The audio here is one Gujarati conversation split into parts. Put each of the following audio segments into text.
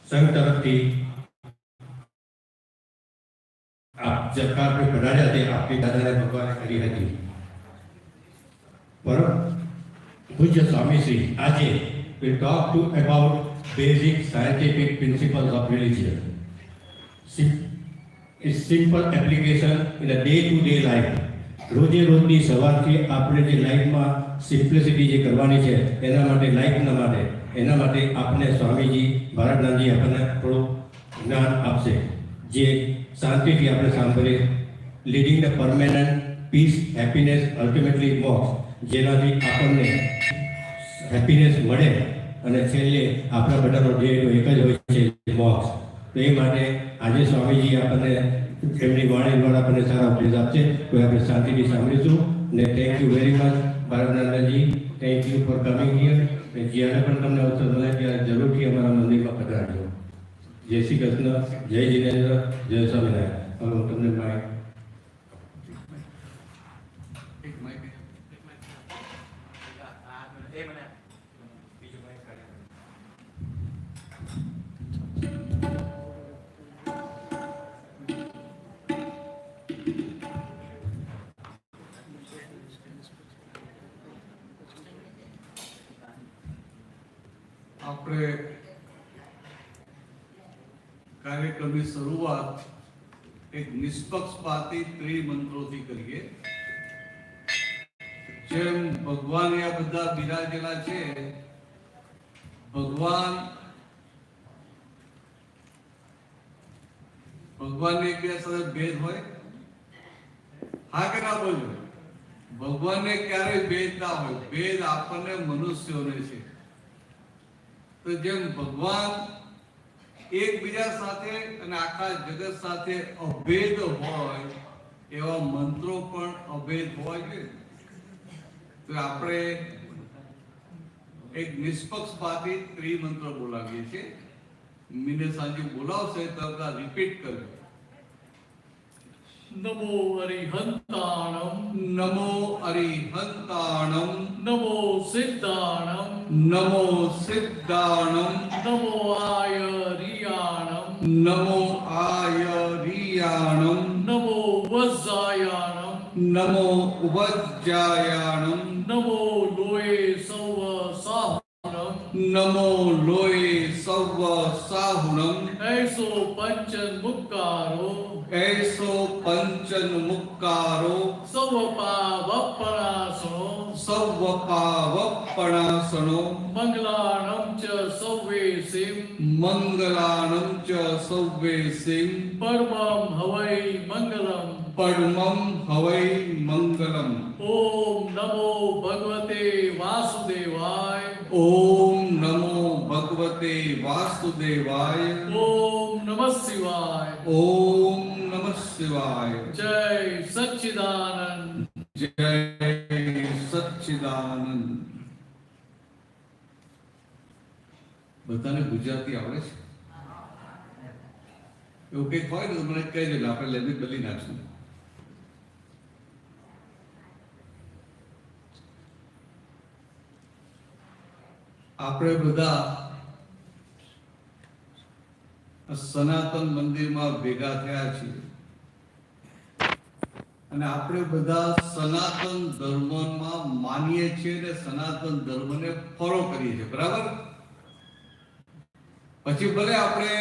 સંઘ તરફથી આપ સરકાર पे પધાર્યા તે આપની દાદાને ભગવાને કરી હતી। પરમ પૂજ્ય સ્વામીશ્રી આજે will talk to about basic scientific principles of religion. Its simple application in a day-to-day life. રોજે રોજની સવારથી આપણે જે લાઈફમાં સિમ્પ્લિસિટી જે કરવાની છે એના માટે લાઈફના માટે એના માટે આપણે સ્વામીજી ભારતનાથજી આપણને થોડું જ્ઞાન આપશે જે શાંતિથી આપણે સાંભળીએ। Leading the permanent peace happiness ultimately moksha, જેનાથી આપણને હેપીનેસ મળે અને છેલ્લે આપણા બધાનો ધ્યેય એક જ હોય છે, મોક્ષ। તો એ માટે આજે સ્વામીજી આપણને એમની વાણી દ્વારા આપણને સારા ઉપદેશ આપશે, તો આપણે શાંતિથી સાંભળીશું ને થેન્ક યુ વેરી મચ ભારતનાથજી, thank you for coming here. જ્યારે પણ તમને અવસર મળે ત્યારે જરૂરથી અમારા મંદિરમાં પધારજો। જય શ્રી કૃષ્ણ, જય જીનેન્દ્ર, જય સ્વામિનારાયણ। હવે હું તમને માહિતી આપણે કાર્યક્રમની શરૂઆત એક નિષ્પક્ષપાતી ત્રિમંત્રોથી કરીએ। જેમ ભગવાન આ બધા બિરાજેલા છે, ભગવાનને એકબીજા સાથે ભેદ હોય? હા કે ના બોલજો? ભગવાનને ક્યારેય ભેદ ના હોય, ભેદ આપણને મનુષ્યોને છે। તો જેમ ભગવાન એકબીજા સાથે અને આખા જગત સાથે અભેદ હોય, એવા મંત્રો પણ અભેદ હોય છે। તો આપણે એક નિષ્પક્ષપાતી ત્રિમંત્ર બોલાવીએ છીએ। મીને સાંજે બોલાવશે તો રિપીટ કરજો। નમો અરિહંતાણમ, નમો અરિહંતાણમ, નમો સિદ્ધાણમ, નમો સિદ્ધાણમ, નમો આયરિયાણમ, નમો આયરિયાણમ, નમો વજ્જાયાણમ, નમો ઉપજ્જાયાણમ, નમો લોય સૌ સાહુણમ, નમો લોય સૌ સાહુણમ, એસો પંચન મુક્કારો, એસો પંચન મુક્કારો, સૌપાવપણાસનો, સૌપાવપણાસનો, મંગલાણમ ચ સૌવેસિમ, મંગલાણમ ચ સૌવેસિમ, પરમં હવૈ મંગલમ, પરમં હવૈ મંગલમ। ઓમ નમો ભગવતે વાસુદેવાય, ઓમ નમો ભગવતે વાસુદેવાય, ઓમ નમઃ શિવાય, ઓમ નમઃ શિવાય। જય સચ્ચિદાનંદ। જય સચ્ચિદાનંદ। બધાને ગુજરાતી આવડે છે? એવું કંઈક હોય ને તો મને કહી દેજો, આપણે લેંગ્વેજ બદલી નાખશું। આપણે બધા સનાતન મંદિરમાં ભેગા થયા છીએ અને આપણે બધા સનાતન ધર્મમાં માનીએ છીએ અને સનાતન ધર્મને ફોલો કરીએ છીએ, બરાબર? પછી ભલે આપણે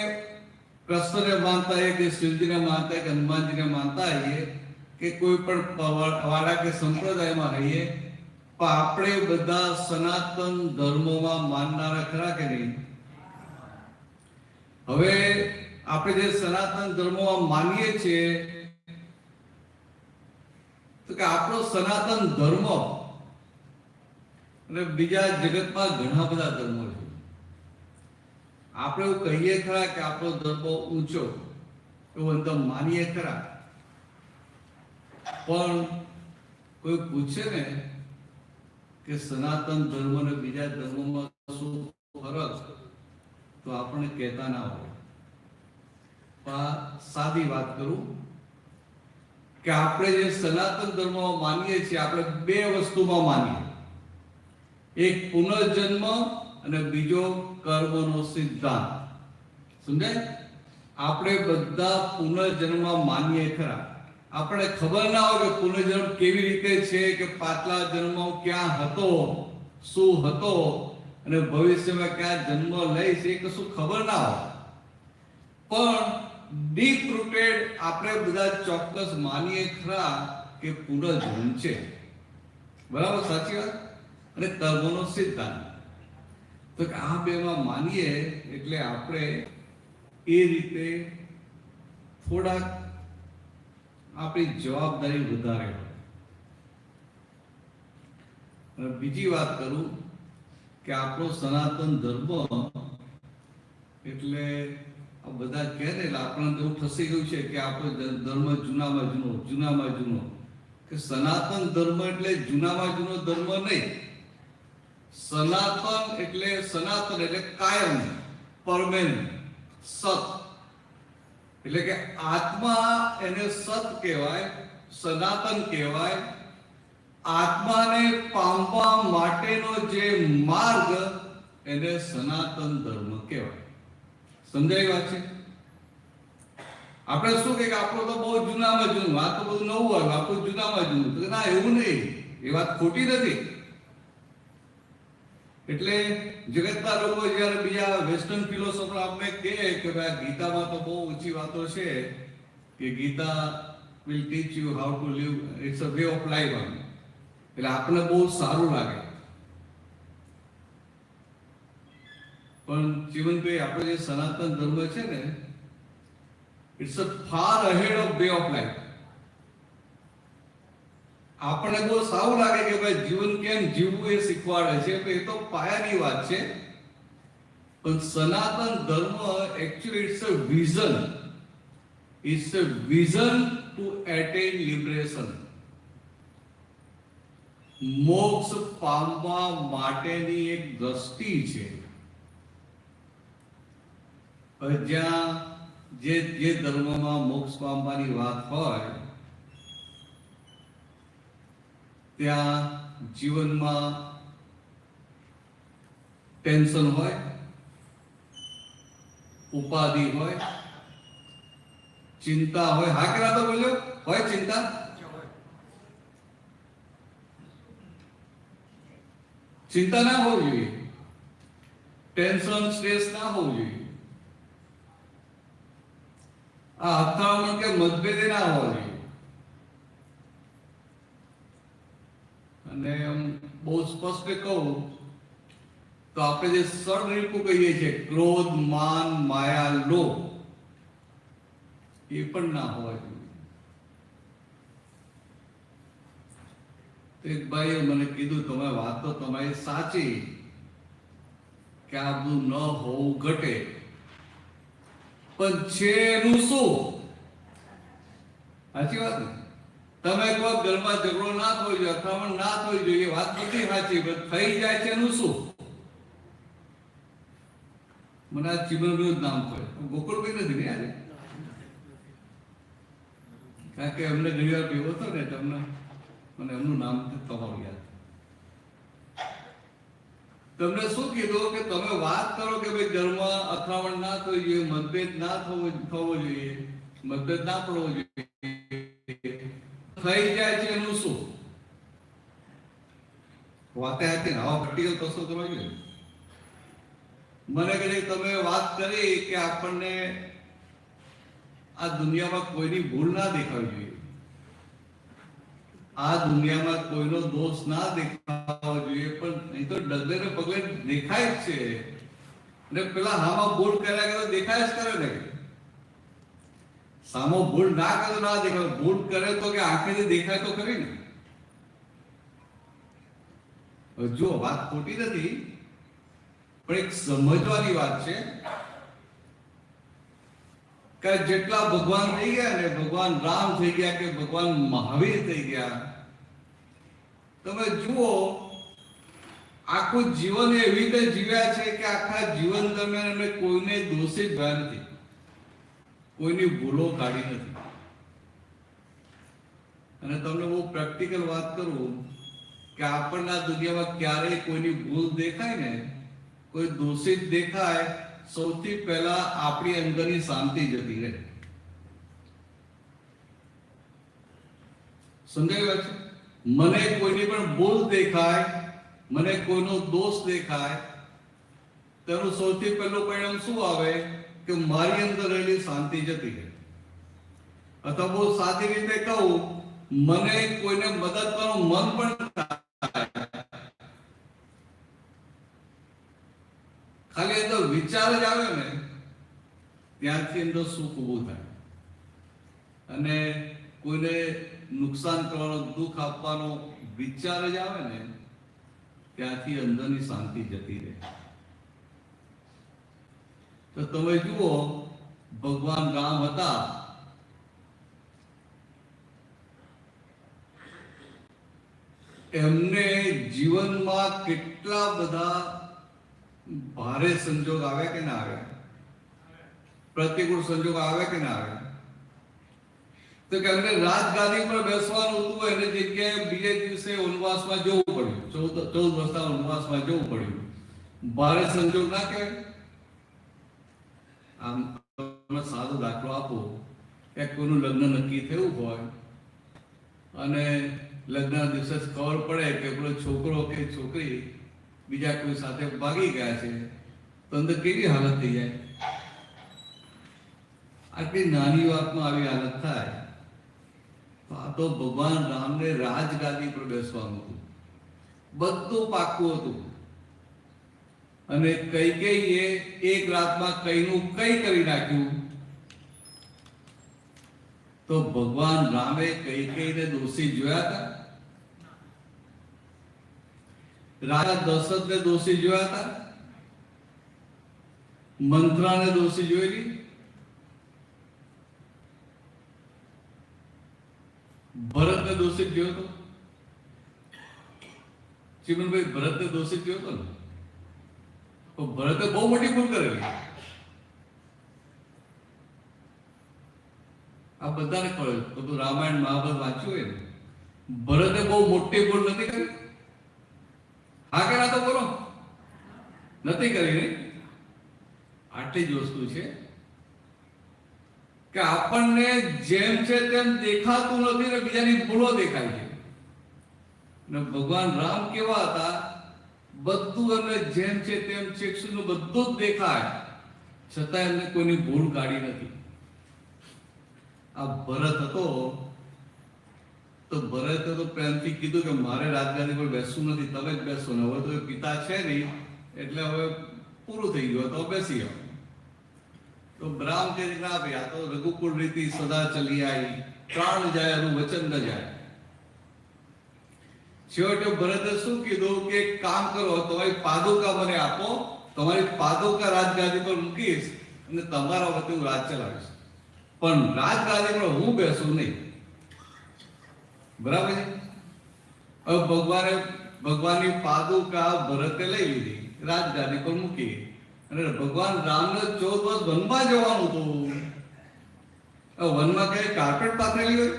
કૃષ્ણને માનતા હોઈએ કે શિવજીને માનતા હોય કે હનુમાનજીને માનતા હોઈએ કે કોઈ પણ વાડા કે સંપ્રદાયમાં રહીએ, પણ આપણે બધા સનાતન ધર્મમાં માનનારા ખરા કે નહીં? હવે આપણે જે સનાતન ધર્મમાં માનીએ છીએ તો કે આપણો સનાતન ધર્મ અને બીજા જગતમાં ઘણા બધા ધર્મો છે। આપણે એવું કહીએ ખરા કે આપણો ધર્મ ઊંચો, એવું અંદર માનીએ ખરા, પણ કોઈ પૂછે ને કે સનાતન ધર્મ અને બીજા ધર્મોમાં શું ફરક, તો આપણે કહેતા ના હોય। પણ સાદી વાત કરું કે આપણે જે સનાતન ધર્મમાં માનીએ છીએ, આપણે બે વસ્તુમાં માનીએ, એક પુનર્જન્મ અને બીજો કર્મનો સિદ્ધાંત। સમજાય? આપણે બધા પુનર્જન્મ માનીએ ખરા, આપણે ખબર ના હોય કે પુનર્જન્મ કેવી રીતે છે, કે પાછલા જન્મ ક્યાં હતો, શું હતો અને ભવિષ્યમાં ક્યાં જન્મ લઈશ, એ કશું ખબર ના હોય. પણ ડીપ રૂટેડ આપણે બધા ચોક્કસ માનીએ ખરા કે પુનર્જન્મ છે. બરાબર, સાચી વાત. અને કર્મનો સિદ્ધાંત, તો કે આ બેમાં માનીએ એટલે આપણે એ રીતે થોડાક આપણી જવાબદારી વધારે હોય. અને બીજી વાત કરું કે આપણો સનાતન ધર્મ એટલે આ બધા કહે ને એટલે આપણને એવું ફસી ગયું છે કે આપણો ધર્મ જૂનામાં જૂનો, કે સનાતન ધર્મ એટલે જૂનામાં જૂનો ધર્મ નહીં. સનાતન એટલે કાયમ, પરમેનન્ટ, સત. એટલે કે આત્મા એને સત કહેવાય, સનાતન કહેવાય. આત્માને પામવા માટેનો જે માર્ગ એને સનાતન ધર્મ કહેવાય. સમજાય વાત છે? આપણે શું કે આપણો તો બહુ જૂનામાં જૂનું, આ તો બધું નવું હોય, આપણું જૂનામાં જૂનું. તો ના, એવું નહીં, એ વાત ખોટી નથી. એટલે જગતના લોકો જ્યારે બીજા વેસ્ટર્ન ફિલોસોફર આપણે કહે કે ભાઈ ગીતામાં તો બહુ ઊંચી વાતો છે, કે Gita will teach you how to live, it's a way of life, એટલે આપણને બહુ સારું લાગે. પણ જીવનભાઈ, આપણો જે સનાતન ધર્મ છે ને, it's a far ahead of way of life. આપણને બહુ સારું લાગે કે ભાઈ જીવન કેમ જીવવું એ શીખવાડે છે, એ તો પાયાની વાત છે. પણ Sanatan Dharma actually it's a vision to attain liberation. મોક્ષ પામવા માટેની એક દ્રષ્ટિ છે. જ્યાં જે ધર્મમાં મોક્ષ પામવાની વાત હોય ત્યાં જીવનમાં ટેન્શન હોય, ઉપાધિ હોય, ચિંતા હોય. હા કે ના? તો બોલ્યો હોય ચિંતા. ચિંતા ના હોવી જોઈએ, ટેન્શન સ્ટ્રેસ ના હોવું જોઈએ, આ અથડામણ કે મતભેદ ના હોવા જોઈએ. અને બહુ સ્પષ્ટ કહું તો આપણે જે ષડરીપુ કહીએ છીએ, ક્રોધ, માન, માયા, લોભ, એ પણ ના હોવા જોઈએ. એક ભાઈએ મને કીધું, તમે વાત તો તમારી સાચી કે આ બધું ન હોવું ઘટે, પણ છે એનું શું? સાચી વાત ને? તમે કહો ઘરમાં ઝઘડો ના થવો જોઈએ, અથડામણ ના થવી જોઈએ, વાત બધી સાચી, પણ થઈ જાય છે એનું શું? મને આ ચીમનભાઈ જ નામ પડે, ગોકુળભાઈ નથી ને આજે, કારણ કે અમને ઘણી વાર ભેગો હતો ને તમને મને એમનું નામ તમારું યાદ. તમને શું કીધું કે તમે વાત કરો કે ભાઈ ઘરમાં અથડામણ ના થવી જોઈએ, મતભેદ ના થવો જોઈએ, મતભેદ ના પડવો જોઈએ, થઈ જાય છે એનું શું? વાતે હતી ને આવા પ્રેક્ટિકલ પ્રશ્નો કરવા જોઈએ. મને કહે તમે વાત કરી કે આપણને આ દુનિયામાં કોઈની ભૂલ ના દેખાવી જોઈએ, આ દુનિયામાં કોઈનો દોષ ના દેખાવો જોઈએ, પણ નહીં તો ડગલે ને પગલે દેખાય જ છે. અને પેલા હામાં ભૂલ કર્યા કરે દેખાય જ કરે ને, સામો ભૂલ ના કરે ના દેખાય, ભૂલ કરે તો કે આંખેથી દેખાય તો ખરી ને. જો વાત ખોટી નથી, પણ એક સમજવાની વાત છે કે જેટલા ભગવાન થઈ ગયા ને, ભગવાન રામ થઈ ગયા કે ભગવાન મહાવીર થઈ ગયા, તમે જુઓ આખું જીવન એવી રીતે જીવ્યા છે કે આખા જીવન દરમિયાન એમને કોઈને દોષિત થયા નથી, કોઈની ભૂલો કાઢી નથી. અને તમને બહુ પ્રેક્ટિકલ વાત કરું કે આપણને આ દુનિયામાં ક્યારેય કોઈની ભૂલ દેખાય ને, કોઈ દોષિત દેખાય સૌથી પહેલા આપણી અંદરની શાંતિ જતી રહે. સમજાય વાત છે? મને કોઈની પણ ભૂલ દેખાય, મને કોઈનો દોષ દેખાય, તેનું સૌથી પહેલું પરિણામ શું આવે કે મારી અંદર રહેલી શાંતિ જતી રહે. અથવા બહુ સાદી રીતે કહું, મને કોઈને મદદ કરવાનું મન પણ થાય, ખાલી અંદર વિચાર જ આવે ને ત્યાંથી અંદર સુખ ઊભું થાય. અને કોઈને નુકસાન કરવાનો, દુઃખ આપવાનો વિચાર જ આવે ને ત્યાંથી અંદરની શાંતિ જતી રહે. તો તમે જુઓ, ભગવાન રામ હતા, એમને જીવનમાં કેટલા બધા ભારે સંજોગ આવ્યા કે ના આવ્યા? પ્રતિકૂળ સંજોગ આવ્યા કે ના આવ્યા? તો કે એમને રાજગાદી પર બેસવાનું હતું, એને જગ્યાએ બીજે દિવસે વનવાસમાં જવું પડ્યું, 14 વર્ષના વનવાસમાં જવું પડ્યું. ભારે સંજોગ ના કહેવાય? આમ તમે સાદો દાખલો આપો કે કોઈનું લગ્ન નક્કી થયું હોય અને લગ્નના દિવસે ખબર પડે કે પેલો છોકરો કે છોકરી બીજા કોઈ સાથે ભાગી ગયા છે, તો અંદર કેવી હાલત થઈ જાય? આટલી નાની વાતમાં આવી હાલત થાય. આ તો ભગવાન રામને રાજગાદી પર બેસવાનું હતું, બધું પાક્કું હતું. અને કૈકેયીએ એક રાતમાં કઈનું કઈ કરી નાખ્યું, તો ભગવાન રામે કૈકેયીને દોષી જોયા હતા? રાજા દશરથને દોષી જોયા હતા? મંત્રાને દોષી જોયેલી? ભરતને દોષિત જોયો હતો? ચિમનભાઈ, ભરતને દોષિત જોયો હતો ને? તો ભરતે બહુ મોટી ભૂલ કરેલી. આ બધાને ખબર, બધું રામાયણ મહાભારત વાંચ્યું હોય ને, ભરતે બહુ મોટી ભૂલ નથી કરી? હા કે ના તો બોલો? નથી કરી ને? આટલી જ વસ્તુ છે કે આપણને જેમ છે તેમ દેખાતું નથી ને બીજાની ભૂલો દેખાય છે. ને ભગવાન રામ કેવા હતા? બધું એમને જેમ છે તેમ છે બધું જ દેખાય, છતાં એમને કોઈની ભૂલ કાઢી નથી. આ ભરત હતો, તો ભરતે તો પ્રેમથી કીધું કે મારે રાજગાદી પર બેસવું નથી, તમે જ બેસો ને. હવે તો એ પિતા છે નહીં એટલે હવે પૂરું થઈ ગયું, તો બેસી જાઓ. તો રામ કે ના ભાઈ, આ તો રઘુકુળ રીતિ સદા ચલી આવી, પ્રાણ જાય એનું વચન ન જાય. છેવટે ભરતે શું કીધું કે એક કામ કરો, તમારી પાદુકા મને આપો, તમારી પાદુકા રાજગાદી પર મૂકીશ અને તમારા વતી હું રાજ ચલાવીશ, પણ રાજગાદી પર હું બેસું નહીં. બરાબર છે? હવે ભગવાનની પાદુકા ભરતે લઈ લીધી, રાજગાદી પર મૂકી, અને ભગવાન રામને 14 વર્ષ વનમાં જવાનું હતું. વનમાં કઈ કાર્પેટ પાથરેલી હોય?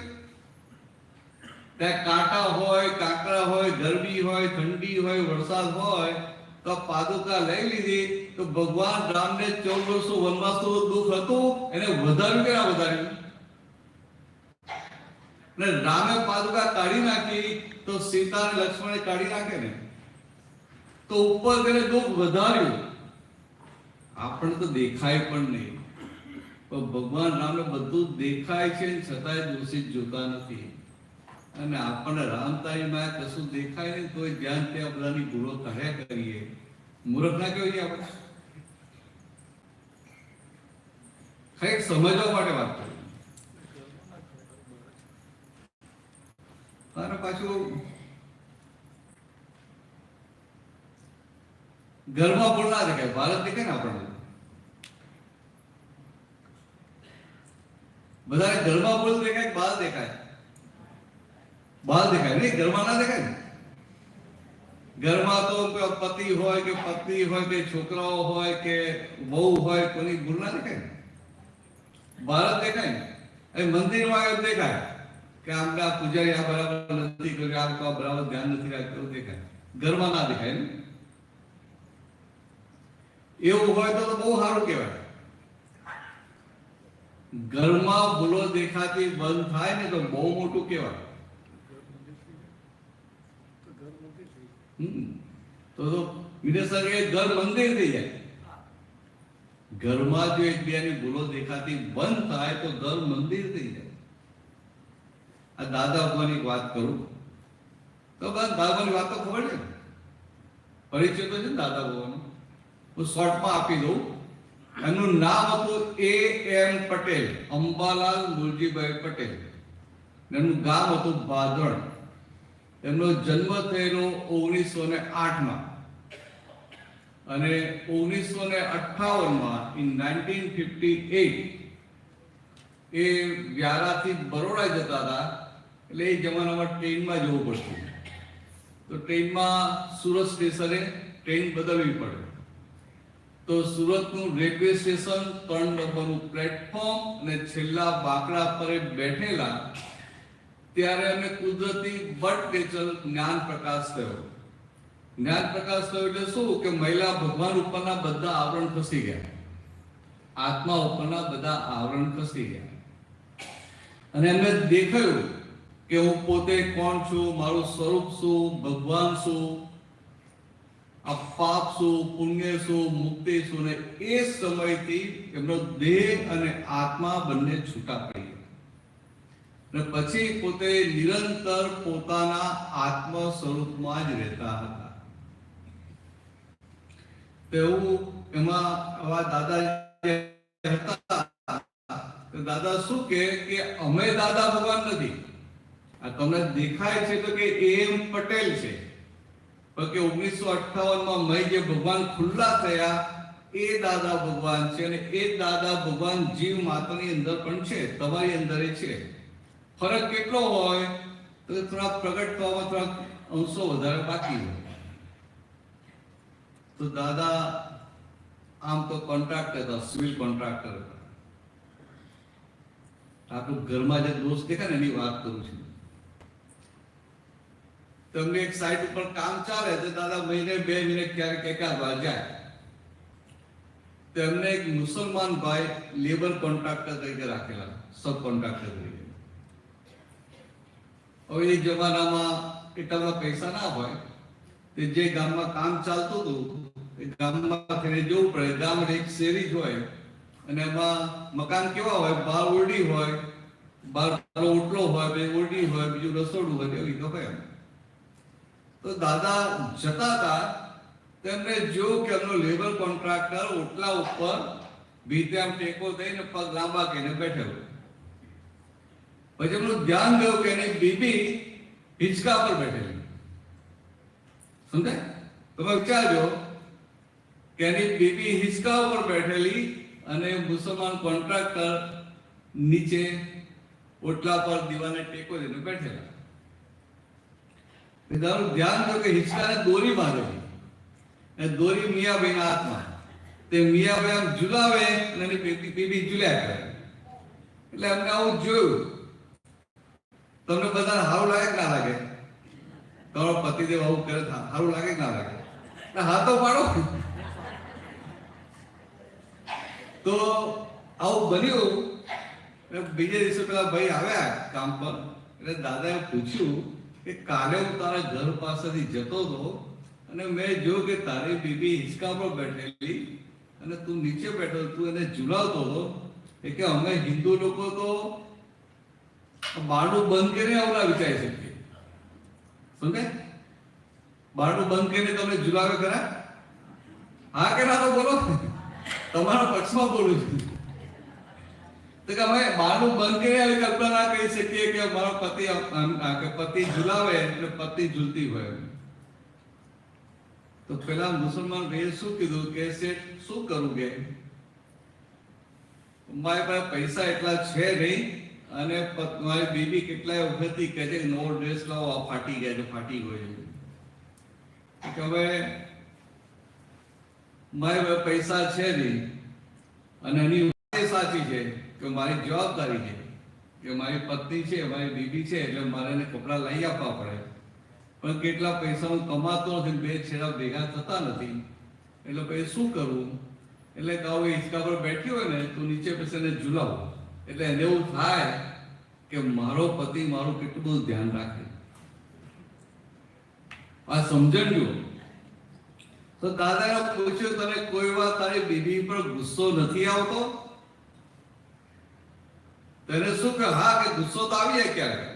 ત્યાં કાંટા હોય, કાંકરા હોય, ગરમી હોય, ઠંડી હોય, વરસાદ હોય, તો પાદુકા લઈ લીધી. તો ભગવાન રામને 14 વર્ષ વનવાસનું દુઃખ હતું, એને વધાર્યું કે ના વધાર્યું? ને રામે પાદુકા કાઢી નાખી તો સીતા અને લક્ષ્મણે કાઢી નાખે ને, તો ઉપર તેને દુઃખ વધાર્યું. આપણને તો દેખાય પણ નહીં, પણ ભગવાન રામને બધું દેખાય છે, છતાંય દોષિત જોતા નથી. અને આપણને રામતાઈમાં કશું દેખાય નહીં તો ધ્યાન ત્યાં બધાની ભૂલો કાઢ્યા કરીએ. મૂર્ખ ના કહેવાય આપણે? કંઈક સમજવા માટે વાત કરીએ. અને પાછું ઘરમાં ભૂલ ના દેખાય, ભારત દેખાય ને આપણને. બધાને ઘરમાં ભૂલ દેખાય, બહાર દેખાય? બહાર દેખાય નહીં, ઘરમાં ના દેખાય ને. ઘરમાં તો પતિ હોય કે પત્ની હોય કે છોકરાઓ હોય કે વહુ હોય, કોની ભૂલ ના દેખાય ને. ભારત દેખાય ને. એ મંદિરમાં દેખાય કે આમના પૂજારી આ બરાબર નથી કર્યું, આમ તો બરાબર ધ્યાન નથી રાખ્યું, દેખાય. ઘરમાં ના દેખાય ને. એવું હોય તો બહુ સારું કહેવાય. ઘરમાં ભૂલો દેખાતી બંધ થાય ને તો બહુ મોટું કહેવાય. તો મિનેસર એ ઘર મંદિર થઈ જાય. ઘરમાં જો એકબીજાની ભૂલો દેખાતી બંધ થાય તો ઘર મંદિર થઈ જાય. આ દાદા ભગવાનની વાત કરું તો બસ દાદા ભગવાનની વાત તો ખબર છે, પરિચય તો છે ને દાદા ભગવાનનો. હું શોર્ટમાં આપી દઉં. એમનું નામ હતું A.M. પટેલ, અંબાલાલ મુરજીભાઈ પટેલ. એમનું ગામ હતું ભાદરણ. એમનો જન્મ થયેલો 1908માં અને 1958માં ઇન 1958 એ વ્યારાથી બરોડા જતા હતા. એટલે એ જમાનામાં ટ્રેનમાં જવું પડતું. તો ટ્રેનમાં સુરત સ્ટેશને ટ્રેન બદલવી પડે. તો સુરતનું રેલવે સ્ટેશન 3 નંબરનું પ્લેટફોર્મ અને છેલ્લા બાકડા પર બેઠેલા ત્યારે અમે કુદરતી બટ નેચર જ્ઞાન પ્રકાશ થયો. જ્ઞાન પ્રકાશ થયો એટલે શું કે મહિલા ભગવાન ઉપરના બધા આવરણ ખસી ગયા, આત્મા ઉપરના બધા આવરણ ખસી ગયા. અને એમને દેખાયું કે હું પોતે કોણ છું, મારું સ્વરૂપ શું, ભગવાન શું, આ પાપ શું, પુણ્ય શું, મુક્તિ શું. ને એ સમયથી એમનો દેહ અને આત્મા બંને છૂટા પડી ગયા. અને પછી પોતે નિરંતર પોતાના આત્મ સ્વરૂપમાં જ રહેતા હતા. તેવું એમાં આવા દાદા હતા. દાદા શું કે અમે દાદા ભગવાન નથી. આ તમને દેખાય છે તો કે A.M. પટેલ છે, પણ કે 1958માં મય જે ભગવાન ખુલ્લા થયા એ દાદા ભગવાન છે. અને એ દાદા ભગવાન જીવ માતાની અંદર પણ છે, તમારી અંદર છે. ફરક કેટલો હોય તો થોડા પ્રગટ થવામાં થોડા અંશો વધારે બાકી હોય. તો દાદા આમ તો કોન્ટ્રાક્ટર હતા, સિવિલ કોન્ટ્રાક્ટર હતા. આપણું ઘરમાં જે દોષ દેખાય ને એની વાત કરું છું. તમને એક સાઈટ ઉપર કામ ચાલે તો દાદા મહિને 2 મહિને ક્યારેક એકાદ વાર જાય. તો એમને એક મુસલમાન ભાઈ લેબર કોન્ટ્રાક્ટર તરીકે રાખેલા, સબ કોન્ટ્રાક્ટર તરીકે. હવે એ જમાનામાં એટલા બધા પૈસા ના હોય. જે ગામમાં કામ ચાલતું હતું એ ગામમાં થઈને જવું પડે. ગામમાં એક શેરી જ હોય અને એમાં મકાન કેવા હોય, બહાર ઓરડી હોય, બહાર ઓટલો હોય, બે ઓરડી હોય, બીજું રસોડું હોય, એવી તો હોય. તો દાદા જતા હતા તેમને જોયું કે એમનો લેબર કોન્ટ્રાક્ટર ઓટલા ઉપર ભીતે આમ ટેકો દઈને પગ લાંબા કરીને બેઠેલો. પછી એમનું ધ્યાન ગયું કે એની બીબી હિંચકા પર બેઠેલી. સમજાય? તમે વિચારજો કે એની બીબી હિંચકા ઉપર બેઠેલી અને મુસલમાન કોન્ટ્રાક્ટર નીચે ઓટલા પર દીવાને ટેકો દઈને બેઠેલા. તારું ધ્યાન થયું કે હિંચકાને દોરી બાંધેલી અને દોરી મિયાભાઈના હાથમાં. તે મિયાભાઈ આમ ઝુલાવે અને એની બીબી ઝુલ્યા કરે. એટલે અમને આવું જોયું. તમને બધાને સારું લાગે કે ના લાગે? તમારો પતિદેવ આવું કરે સારું લાગે કે ના લાગે? હા તો પાડો. તો આવું બન્યું. બીજે દિવસે પેલા ભાઈ આવ્યા કામ પર. એટલે દાદાએ પૂછ્યું કે કાલે હું તારા ઘર પાસેથી જતો હતો અને મેં જોયું કે તારી બીબી હિંચકા પર બેઠેલી અને તું નીચે બેઠો, તું એને ઝુલાવતો હતો. એ કે અમે હિન્દુ લોકો તો બારણું બંધ કરીને આવું ના વિચારી શકીએ. સમજાય? બારણું બંધ કરીને તમને ઝુલાવે ખરા? હા કે ના? તો બોલો, તમારા પક્ષમાં બોલું છું. તો કે અમે બારણું બંધ કરીને આવી કલ્પના ના કરી શકીએ કે મારો પતિ ઝુલાવે એટલે પતિ ઝૂલતી હોય. તો પેલા મુસલમાન ભાઈએ શું કીધું કે શેઠ શું કરું કે મારી પાસે પૈસા એટલા છે નહીં અને મારી બેબી કેટલાય વખતથી કહે છે નવો ડ્રેસ લાવો, આ ફાટી ગયા છે, ફાટી ગયો છે. કે હવે મારી પાસે પૈસા છે નહીં અને એની વાત સાચી છે કે મારી જવાબદારી છે કે મારી પત્ની છે, મારી બેબી છે, એટલે મારે એને કપડાં લઈ આપવા પડે. પણ કેટલા પૈસા હું કમાતો નથી, બે છેડા ભેગા થતા નથી. એટલે પછી શું કરવું? એટલે કહું હિંચકા પર બેઠી હોય ને તો નીચે બેસીને ઝુલાવું, એટલે એને એવું થાય કે મારો પતિ મારું કેટલું બધું ધ્યાન રાખે. આ સમજણ જો. તો દાદાએ પૂછ્યું, તને કોઈ વાર તારી બીબી પર ગુસ્સો નથી આવતો? તેને શું કે હા, કે ગુસ્સો તો આવી જાય ક્યારેક.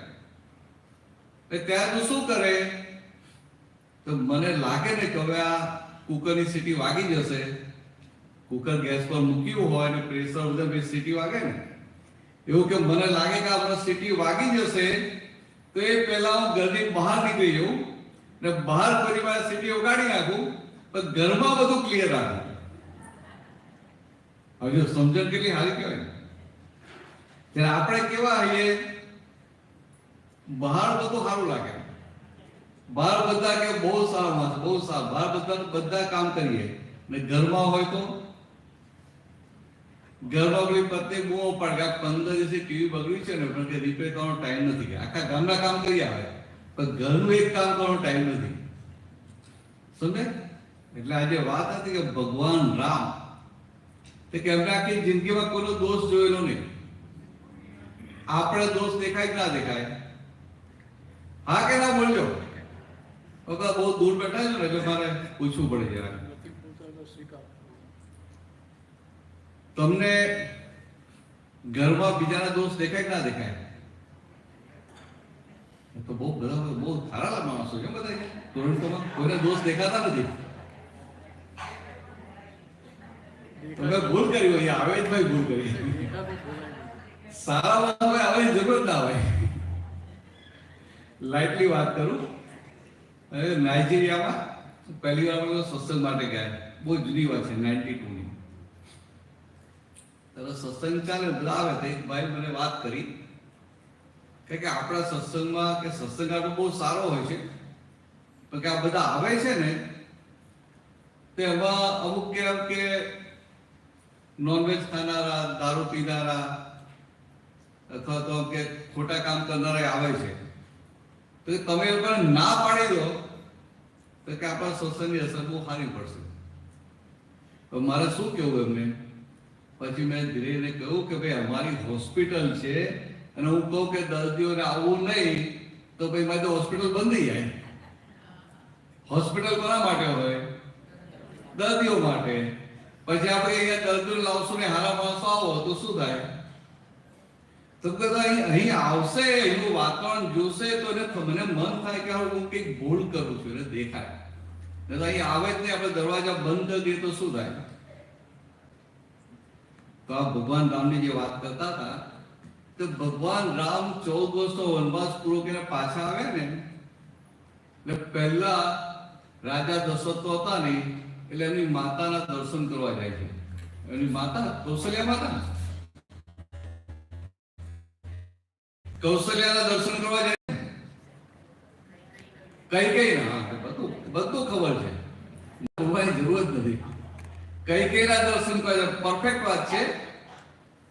ત્યાં તું શું કરે? તો મને લાગે ને કે હવે આ કુકરની સીટી વાગી જશે. કુકર ગેસ પર મૂક્યું હોય ને પ્રેશર બધે સીટી વાગે ને, એવું કે મને લાગે કે આ સીટી વાગી જશે તો એ પહેલા હું ઘરની બહાર નીકળી જાઉં ને બહાર પરિવાર સીટી ઉગાડી નાખું, પણ ઘરમાં બધું ક્લિયર રાખું. હવે સમજણ કેટલી સારી કહેવાય. ત્યારે આપણે કેવા આવીએ, બહાર બધું સારું લાગે, બહાર બધા કે બહુ સારા માણસ, બહુ સારા, બહાર બધા કામ કરીએ ને ઘરમાં હોય તો ઘરમાં કોઈ પત્ની બહુ પડે 15 દિવસથી ટીવી બગડ્યું છે ને પણ કે રિપેર કરવાનો ટાઈમ નથી. આખા ગામના કામ કરી આવે પણ ઘરનું એક કામ કરવાનો ટાઈમ નથી. સમજે? એટલે આજે વાત હતી કે ભગવાન રામ કે એમને આખી જિંદગીમાં કોઈનો દોષ જોયેલો નહીં. આપણે દોષ દેખાય કે ના દેખાય? હા કે ના બોલજો? બહુ દૂર બેઠા છો ને એટલે મારે પૂછવું પડે જરા. તમને ઘરમાં બીજાના દોષ દેખાય કે ના દેખાય? તો બહુ બધા બહુ સારા માણસો છે બધા. ટોરન્ટોમાં કોઈને દોષ દેખાતા નથી. તમે ભૂલ કરી હોય, આવે જ ભાઈ ભૂલ કરી. સારા માણસો આવે જરૂર ના હોય. લાઇટલી વાત કરું. નાઇજીરિયામાં પહેલી વાર અમે સત્સંગ માટે ગયા. બહુ જૂની વાત છે, 92 ની. સત્સંગ ચાલે, બધા આવે તો એક ભાઈ મને વાત કરી કે આપણા સત્સંગમાં કે સત્સંગ આપણો બહુ સારો હોય છે પણ કે આ બધા આવે છે ને તે એમાં અમુક કે નોનવેજ ખાનારા, દારૂ પીનારા અથવા તો કે ખોટા કામ કરનારા આવે છે. તો તમે એ લોકોને ના પાડી દો તો કે આપણા સત્સંગની અસર બહુ સારી પડશે. તો મારે શું કેવું એમને? પછી મેં ધીરે કહ્યું કે ભાઈ અમારી હોસ્પિટલ છે અને હું કહું કે દર્દીઓને આવવું નહીં તો ભાઈ મારી તો હોસ્પિટલ બંધ થઈ જાય. હોસ્પિટલ કોના માટે હોય? દર્દીઓ માટે. પછી આપણે અહીંયા દર્દીઓ લાવશું ને હારા માણસો આવો તો શું થાય? તો કદાચ અહીં આવશે, એનું વાતાવરણ જોશે તો મને મન થાય કે હું કંઈક ભૂલ કરું છું, એને દેખાય. અહીં આવે જ નહીં, આપણે દરવાજા બંધ કરી દઈએ તો શું થાય? તો આ ભગવાન રામની જે વાત કરતા હતા, તો ભગવાન રામ 14 વર્ષનો વનવાસ પૂરો કરીને પાછા આવ્યા ને એટલે પહેલા રાજા દશરથ તો હતા નહીં એટલે એમની માતાના દર્શન કરવા જાય છે. એમની માતા કૌશલ્યા માતા, કૌશલ્યાના દર્શન કરવા જાય. કઈ ના, બધું ખબર છે, બોલવાની જરૂર જ નથી. કઈ ના દર્શન કરવા જાય. પરફેક્ટ વાત છે.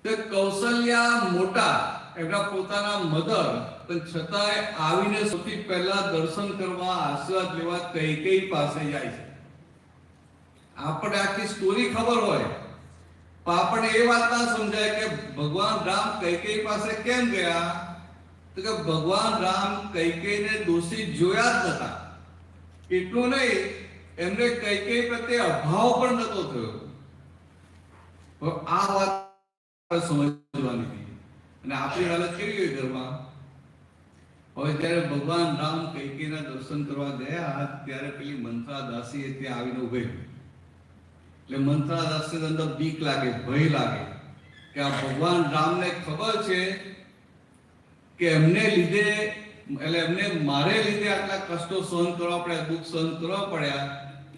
તો કૌશલ્યા મોટા એમના પોતાના મધર, પણ છતાંય આવીને સૌથી પહેલા દર્શન કરવા, આશીર્વાદ લેવા કઈ પાસે જાય છે. આપણે આખી સ્ટોરી ખબર હોય પણ આપણે એ વાત ના સમજાય કે ભગવાન રામ કઈ પાસે કેમ ગયા. તો કે ભગવાન રામ કૈકેયીને દોષી જોયા જ નતા. એટલું નહીં, એમને કૈકેયી પ્રત્યે અભાવ પણ નતો થયો. આ વાત સમજવાની હતી. અને આપણી હાલત કેવી હોય ઘરમાં? હવે જ્યારે ભગવાન રામ કૈકેયીના દર્શન કરવા ગયા ત્યારે પેલી મંત્રા દાસી ત્યાં આવીને ઉભી રહી. એટલે મંત્રા દાસી અંદર બીક લાગે, ભય લાગે કે આ ભગવાન રામને ખબર છે કે એમને લીધે, એટલે એમને મારે લીધે આટલા કષ્ટો સહન કરવા પડ્યા, દુઃખ સહન કરવા પડ્યા,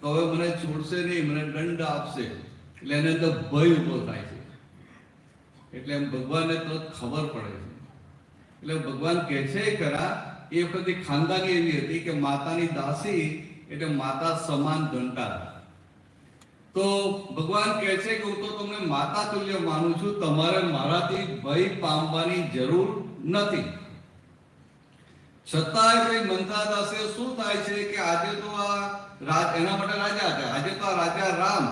તો હવે મને છોડશે નહીં, મને દંડ આપશે. એટલે એને અંદર ભય ઉભો થાય છે. એટલે એમ ભગવાનને તો ખબર પડે છે. એટલે ભગવાન કહે છે ખરા, એ વખતે ખાનદાની એવી હતી કે માતાની દાસી એટલે માતા સમાન ગણતા. તો ભગવાન કહે છે કે હું તો તમને માતા તુલ્ય માનું છું, તમારે મારાથી ભય પામવાની જરૂર નથી. છતાંય કોઈ મંત્રા દાસે શું થાય છે કે આજે તો આ એના માટે રાજા હતા, આજે તો આ રાજા રામ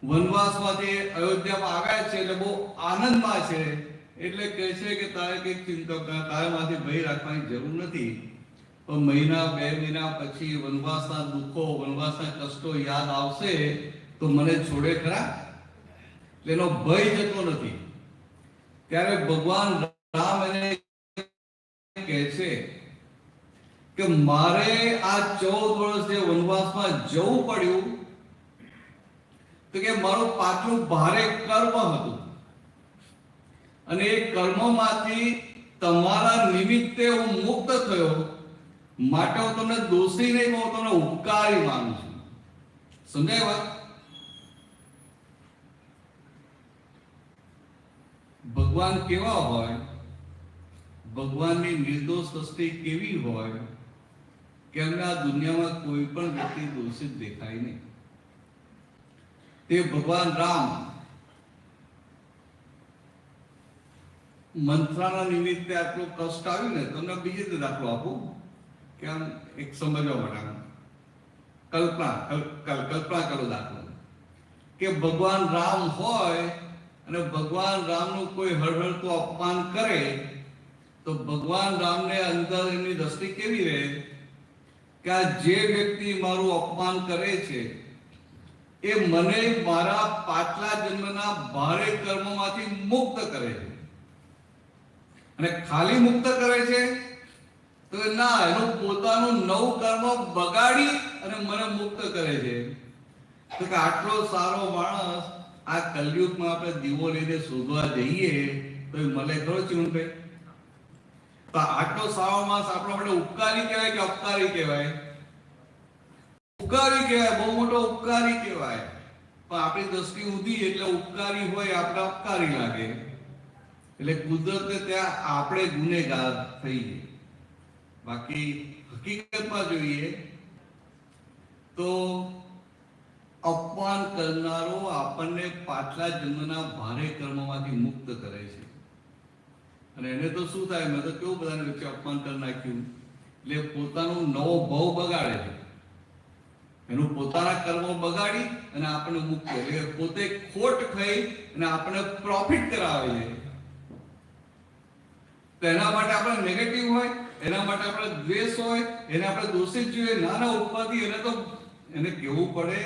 વનવાસમાંથી અયોધ્યામાં આવ્યા છે એટલે બહુ આનંદમાં છે, એટલે કહે છે કે તારે કંઈક ચિંતા તારે માંથી ભય રાખવાની જરૂર નથી. પણ મહિના 2 મહિના પછી વનવાસના દુઃખો, વનવાસના કષ્ટો યાદ આવશે તો મને છોડે ખરા? એટલે એનો ભય જતો નથી. ત્યારે ભગવાન રામ એને કહે છે કે મારે આ 14 વર્ષ જે વનવાસમાં જવું પડ્યું તો કે મારું પાછું ભારે કર્મ હતું, અને એ કર્મમાંથી તમારા નિમિત્તે હું મુક્ત થયો, માટે હું તમને દોષી નહીં, હું તમને ઉપકારી માનું છું. સમજાય વાત? ભગવાન કેવા હોય, ભગવાનની નિર્દોષ દ્રષ્ટિ કેવી હોય કે અમને આ દુનિયામાં કોઈ પણ વ્યક્તિ દોષિત દેખાય નહીં. તે ભગવાન રામ મંથરાના નિમિત્તે આટલું કષ્ટ આવ્યું ને, તમને બીજી રીતે દાખલો આપું કે આમ એક સમજવા માટે કલ્પના કરો દાખલો કે ભગવાન રામ હોય અને ભગવાન રામનું કોઈ હળહળતું અપમાન કરે તો ભગવાન રામને અંદર એમની દ્રષ્ટિ કેવી રહે કે આ જે વ્યક્તિ મારું અપમાન કરે છે એ મને મારા પાછલા જન્મના ભારે કર્મમાંથી મુક્ત કરે છે. અને ખાલી મુક્ત કરે છે તો ના, એનું પોતાનું નવું કર્મ બગાડી અને મને મુક્ત કરે છે. તો કે આટલો સારો માણસ આ કલયુગમાં આપણે દીવો લઈને શોધવા જઈએ તો એ મળે ખરો ચીમનભાઈ? તો આટલો સારો માણસ આપણો આપણે ઉપકારી કહેવાય કે અપકારી કહેવાય? ઉપકારી કહેવાય, બહુ મોટો ઉપકારી કહેવાય. પણ આપણી દ્રષ્ટિ ઊંધી એટલે ઉપકારી હોય આપણે અપકારી લાગે. એટલે કુદરતે ત્યાં આપણે ગુનેગાર થઈએ. બાકી હકીકતમાં જોઈએ તો અપમાન કરનારો આપણને પાછલા જન્મના ભારે કર્મમાંથી મુક્ત કરે છે. અને એને તો શું થાય, મેં તો કેવું બધાને વચ્ચે અપમાન કરી નાખ્યું એટલે પોતાનું નવો ભાવ બગાડે છે, એનું પોતાના કર્મો બગાડી અને આપણને મુક્ત કરે. એટલે પોતે ખોટ ખાઈ અને આપણને પ્રોફિટ કરાવે છે. તો એના માટે આપણે નેગેટિવ હોય, એના માટે આપણે દ્વેષ હોય, એને આપણે દોષિત જોઈએ. નાના ઉપાધિ એને કેવું પડે,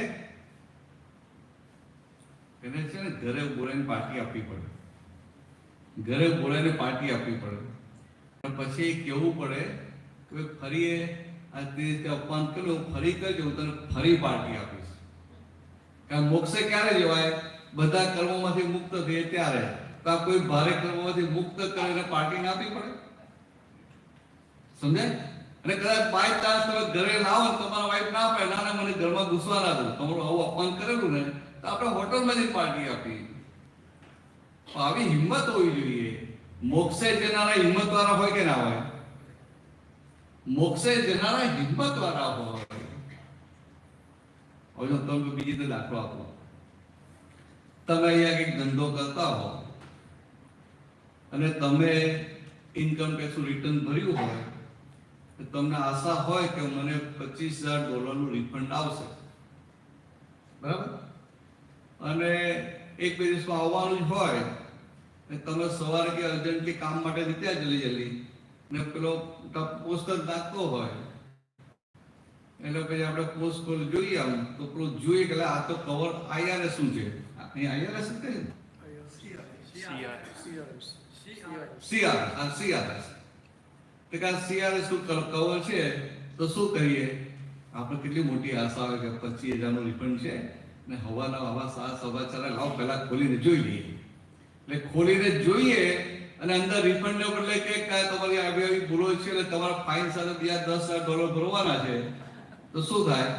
એને છે ને ઘરે બોલાવીને પાર્ટી આપવી પડે, ઘરે બોલાવીને પાર્ટી આપવી પડે. પછી કેવું પડે કે ફરી આ રીતે અપમાન કર્યું, ફરી કરજો, હું તને ફરી પાર્ટી આપીશ. કારણ મોક્ષે ક્યારે જવાય? બધા કર્મોમાંથી મુક્ત થઈએ ત્યારે. તો આ કોઈ ભારે કર્મોમાંથી મુક્ત કરીને પાર્ટી ના આપવી પડે? સમજાય? અને કદાચ બાય ચાન્સ તમે ઘરે ના આવો, તમારા વાઈફ ના પાડે, ના મને ઘરમાં ઘૂસવા ના દો, તમારું આવું અપમાન કરેલું ને, તો આપણે હોટલમાં જઈને પાર્ટી આપી. આવી હિંમત હોવી જોઈએ. મોક્ષે જનારા હિંમત વાળા હોય કે ના હોય? મોક્ષે જનારા હિંમત વાળા હોય. હવે તમે બીજી રીતે દાખલો આપો. તમે અહીંયા કંઈક ધંધો કરતા હો અને તમે ઇન્કમ ટેક્સનું રિટર્ન ભર્યું હોય, તમને આશા હોય કે મને $25,000 રિફંડ આવશે, બરાબર? અને 1-2 દિવસમાં આવવાનું જ હોય, તમે સવારે કે અર્જન્ટલી કામ માટે નીકળ્યા જલ્દી ને પેલો પોસ્ટ નાખતો હોય, એટલે પછી આપણે પોસ્ટ ખોલી જોઈએ આમ તો પેલું જોઈએ કે આ તો કવર IRS શું છે? અહીં IRS જ કહે CRS. CRS નું કવર છે તો શું કરીએ આપણે? કેટલી મોટી આશા આવે કે 25,000 રિફંડ છે ને હવાના 7:15 લાવ પહેલા ખોલીને જોઈ લઈએ. એટલે ખોલીને જોઈએ અને અંદર રિફંડ ને બદલે કે તમારી આવી ભૂલો છે એટલે તમારા ફાઇન સાથે બીજા $10,000 ભરવાના છે, તો શું થાય?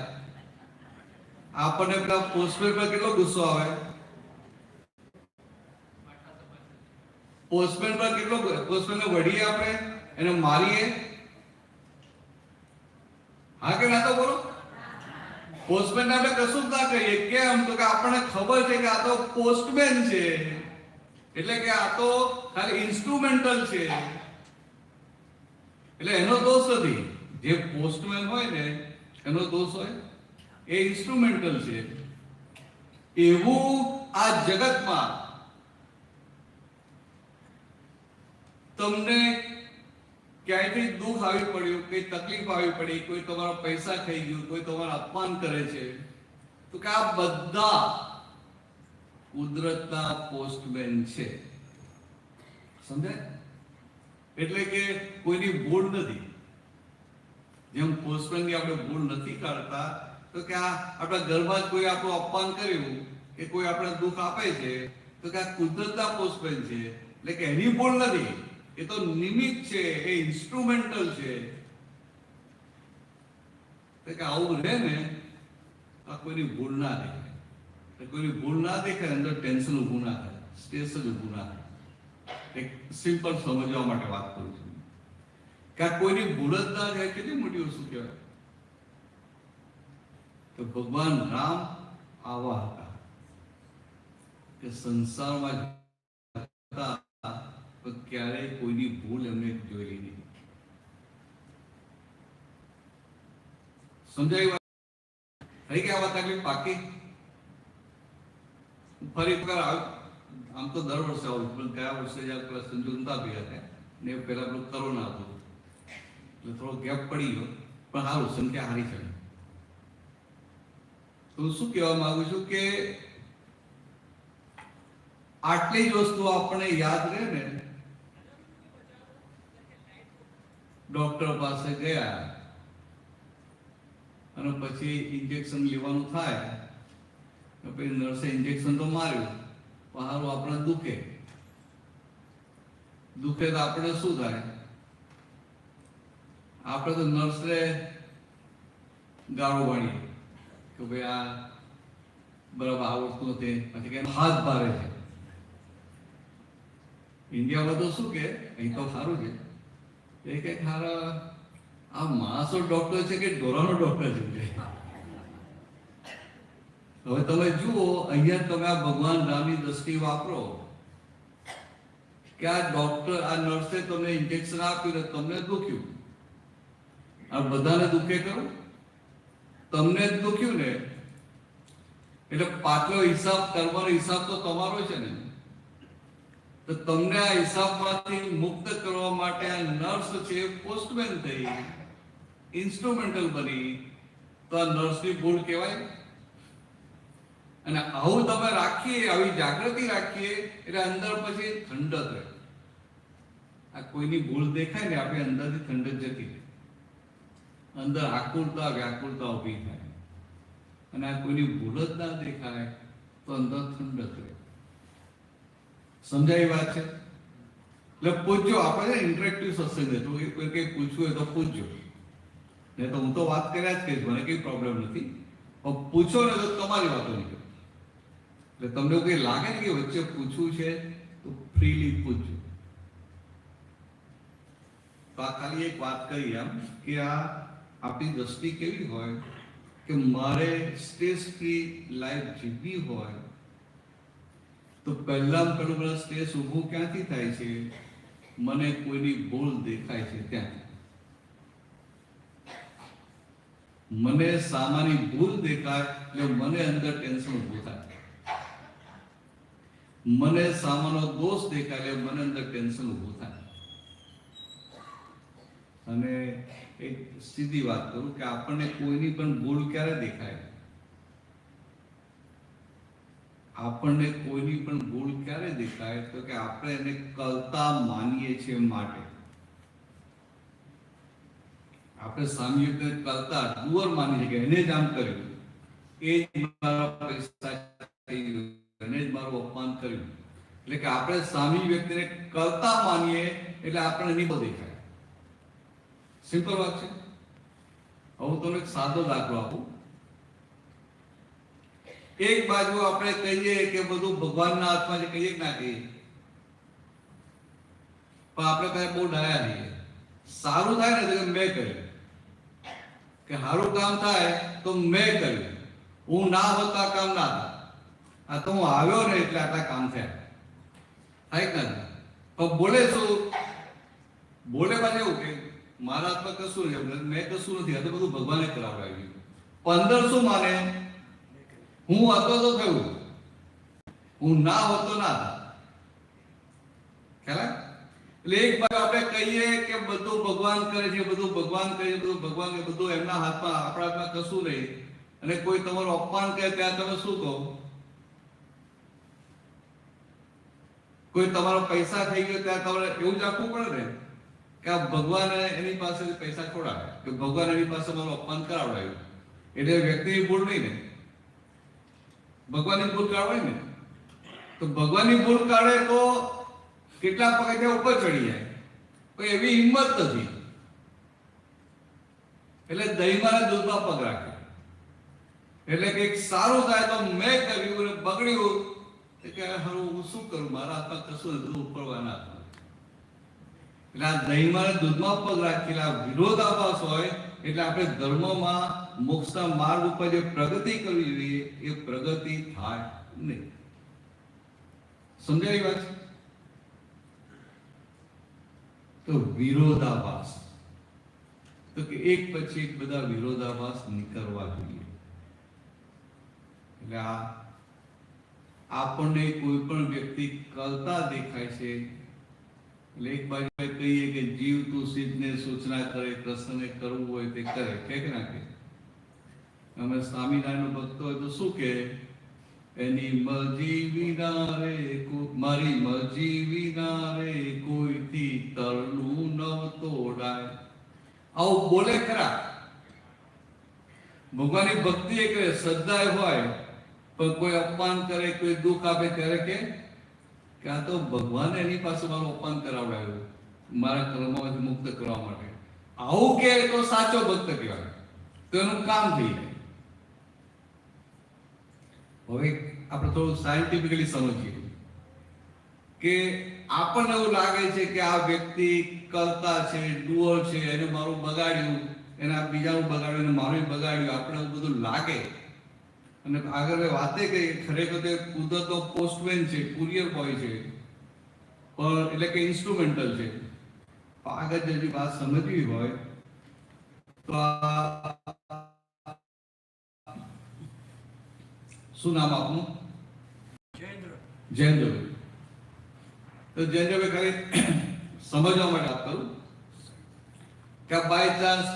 આપણને પેલા પોસ્ટમેન પર કેટલો ગુસ્સો આવે? પોસ્ટમેન પર કેટલો, પોસ્ટમેનને વઢીએ આપણે, એને મારીએ, હા કે ના? તો બોલો. પોસ્ટમેનને આપણે કશું જ ના કહીએ. કેમ? તો કે આપણને ખબર છે કે આ તો પોસ્ટમેન છે, એટલે કે આ તો ખાલી ઇન્સ્ટ્રુમેન્ટલ છે, એટલે એનો દોષ નથી. જે પોસ્ટમેન હોય ને એનો દોષ હોય, એ ઇન્સ્ટ્રુમેન્ટલ છે. એવું આ જગતમાં તમને ક્યાંયથી દુઃખ આવી પડ્યું, કઈ તકલીફ આવી પડી, કોઈ તમારા પૈસા ખાઈ ગયું, કોઈ તમારું અપમાન કરે છે, તો કે આ બધા કુદરતના પોસ્ટમેન છે. સમજાય? એટલે કે કોઈની ભૂલ નથી. જેમ પોસ્ટમેનની આપણે ભૂલ નથી કાઢતા, તો કે આ આપણા ઘરમાં જ કોઈ આપણું અપમાન કર્યું કે કોઈ આપણે દુઃખ આપે છે, તો કે આ કુદરતના પોસ્ટમેન છે, એટલે કે એની ભૂલ નથી, એ તો નિમિત્ત છે, એ ઇન્સ્ટ્રુમેન્ટલ છે. તો કે આવું રહે ને, આ કોઈની ભૂલ ના દેખાય. કોઈની ભૂલ ના દેખાય, અંદર ટેન્શન ઊભું ના થાય, સ્ટ્રેસ જ ઊભું ના થાય. એક સિમ્પલ સમજવા માટે વાત કરું છું કે આ કોઈની ભૂલ જ ના થાય, કેટલી મોટી વસ્તુ કહેવાય. તો ભગવાન રામ આવા હતા કે સંસારમાં હતા, તો ક્યારેય કોઈની ભૂલ એમને જોઈ નહીં. સમજાય? થઈ ગયા વાત તકલીફ પાકી. ફરી વખત આમ તો દર વર્ષે આવું, પણ ગયા વર્ષે જ્યારે પેલા સંજોગ નતા ભેગા થયા ને પેલા પેલું કોરોના હતું એટલે થોડો ગેપ પડી ગયો, પણ સારું સંખ્યા હારી છે. તો શું કહેવા માંગુ છું કે આટલી જ વસ્તુ આપણને યાદ રહે ને. ડોક્ટર પાસે ગયા અને પછી ઇન્જેક્શન લેવાનું થાય, પછી નર્સે ઇન્જેક્શન તો માર્યું, પણ હારું આપણે દુખે તો આપણે શું થાય? આપણે તો નર્સને ગાળો વાળીએ કે ભાઈ આ બરાબર આવડતું નથી, પછી કે હાથ ભારે છે. ઇન્ડિયામાં તો શું કે અહીં તો સારું છે, એ કે ખારા આ માણસો ડોક્ટર છે કે ઢોરાનો ડોક્ટર છે. હવે તમે જુઓ, અહીંયા તમે આ ભગવાન રામની દ્રષ્ટિ વાપરો કે આ ડોક્ટર, આ નર્સે તમને ઇન્જેક્શન આપ્યું ને તમને દુખ્યું. આ બધાને દુખે ખરું? તમને જ દુખ્યું ને, એટલે પાછલો હિસાબ કરવાનો હિસાબ તો તમારો છે ને. તો તમને આ હિસાબમાંથી મુક્ત કરવા માટે આ નર્સ છે, પોસ્ટમેન થઈ, ઇન્સ્ટ્રુમેન્ટલ બની, તો આ નર્સની ભૂલ કહેવાય. અને આવું તમે રાખીએ, આવી જાગૃતિ રાખીએ, એટલે અંદર પછી ઠંડક રહે. આ કોઈની ભૂલ દેખાય ને, આપણે અંદરથી ઠંડક જતી રહે, અંદર આકુરતા વ્યાકુરતા ઊભી થાય. અને આ કોઈની ભૂલ જ ના દેખાય તો અંદર ઠંડક રહે. સમજાય વાત છે? એટલે પૂછજો. આપણે ઇન્ટરેક્ટિવ સત્સંગ હતો, કોઈ કઈ પૂછવું હોય તો પૂછજો, નહીં તો હું તો વાત કર્યા જ કહીશ, મને કઈ પ્રોબ્લેમ નથી. પણ પૂછો ને તો તમારી વાતો નીકળે. એટલે તમને કઈ લાગે ને કે વચ્ચે પૂછવું છે તો ફ્રીલી પૂછજો. તો આ ખાલી એક વાત કરી એમ કે આ આપણી દ્રષ્ટિ કેવી હોય કે મારે સ્ટ્રેસ ફ્રી લાઈફ જીવવી હોય તો પહેલા પેલું સ્ટ્રેસ ઊભું ક્યાંથી થાય છે? મને કોઈની ભૂલ દેખાય છે ત્યાંથી. મને સામાની ભૂલ દેખાય એટલે મને અંદર ટેન્શન ઊભું થાય. મને સામાનો દોષ દેખાય એટલે મને અંદર ટેન્શન ઊભું થાય. અને એક સીધી વાત કરું કે આપણને કોઈની પણ ભૂલ ક્યારે દેખાય? આપણને કોઈની પણ ભૂલ ક્યારે દેખાય? તો કે આપણે એને કલતા માનીએ છીએ માટે. આપણે સામ્યકને કલતા ડુઅર માની છે કે એને જ આમ કર્યું, એ જ મારા પૈસા થઈ ગયું, એને જ મારું અપમાન કર્યું. એટલે કે આપણે સામી વ્યક્તિને કલતા માનીએ એટલે આપણે નહીં દેખાય. સિમ્પલ વાત છે. હું તમને એક સાદો દાખલો આપું. એક બાજુ આપણે કહીએ કે બધું ભગવાનના હાથમાં છે, કહીએ ના કહીએ, પણ આપણે કઈ બહુ ડાયા નહીં. સારું થાય ને તો મેં કર્યું, કે સારું કામ થાય તો મેં કર્યું, હું ના હોત આ કામ ના થાય. આ તો હું આવ્યો ને એટલે આટલા કામ થયા. થાય કે ના? પણ બોલે શું? બોલે પાછું એવું કે મારા હાથમાં કશું નહીં, મેં કશું નથી, આ તો બધું ભગવાને કરાવડાવ્યું. 15 શું માને? હું હતો તો થયું, હું ના હોતો ના હતા. ખ્યાલ આવે? એટલે એક બાજુ આપણે કહીએ કે બધું ભગવાન કરે છે, બધું ભગવાન કરે છે, બધું ભગવાન કરે, બધું એમના હાથમાં, આપણા હાથમાં કશું નહીં, અને કોઈ તમારું અપમાન કરે ત્યાં તમે શું કહો? કોઈ તમારો પૈસા થઈ ગયો ત્યાં તમારે એવું જ રાખવું પડે ને કે આ ભગવાન એની પાસેથી પૈસા ખોડાવે, કે ભગવાન એની પાસે મારું અપમાન કરાવડાવ્યું, એટલે વ્યક્તિની ભૂલ નહીં ને, ભગવાનની ભૂલ કાઢવાય ને. તો ભગવાનની ભૂલ કાઢે તો કેટલા પગથિયા ઉપર ચડી જાય, કોઈ એવી હિંમત નથી. એટલે દહીંમાં દૂધમાં પગ રાખે. એટલે કંઈક સારું થાય તો મેં કર્યું અને બગડ્યું કે હારું હું શું કરું, મારા હાથમાં કશું નથી, ઉપરવાના હાથમાં. એટલે આ દહીંમાં દૂધમાં પગ રાખેલા વિરોધાભાસ હોય એટલે આપણે ધર્મમાં મોક્ષના માર્ગ ઉપર જે પ્રગતિ કરવી જોઈએ એ પ્રગતિ થાય નહીં. સમજાય વાત? તો વિરોધાભાસ, તો કે એક પછી એક બધા વિરોધાભાસ નીકળવા જોઈએ. એટલે આપણને કોઈ પણ વ્યક્તિ કરતા દેખાય છે એટલે એક બાજુ કહીએ કે જીવ તું સિદ્ધને સૂચના કરે, કૃષ્ણને કરવું હોય તે કરે, કે ના કે? અમે સ્વામિનારાયણ ભક્તો હોય તો શું કે એની મરજી વિના રે, મારી મરજી વિના રે કોઈથી તરલું ન તોડાય. આવું બોલે ખરા. ભગવાનની ભક્તિ એ કરે, શ્રદ્ધા હોય, પણ કોઈ અપમાન કરે, કોઈ દુઃખ આપે ત્યારે કે આ તો ભગવાન એની પાસે મારું અપમાન કરાવડાવ્યું મારા કર્મમાંથી મુક્ત કરવા માટે. આવું કે તો સાચો ભક્ત કહેવાય, તો એનું કામ થઈ જાય. હવે આપણે થોડું સાયન્ટિફિકલી સમજીએ કે આપણને એવું લાગે છે કે આ વ્યક્તિ કરતા છે, ડુઅર છે, એને મારું બગાડ્યું, એના બીજાનું બગાડ્યું, એને મારું બગાડ્યું, આપણે એવું બધું લાગે. અને આગળ વાતે કહી ખરેખર તે કુદરતનો પોસ્ટમેન છે, કુરિયર બોય છે, પણ એટલે કે ઇન્સ્ટ્રુમેન્ટલ છે. આગળ જે વાત સમજવી હોય તો શું નામ આપનું? જયેન્દ્રભાઈ. તો જયેન્દ્રભાઈ ખાલી સમજવા માટે વાત કરું કે બાય ચાન્સ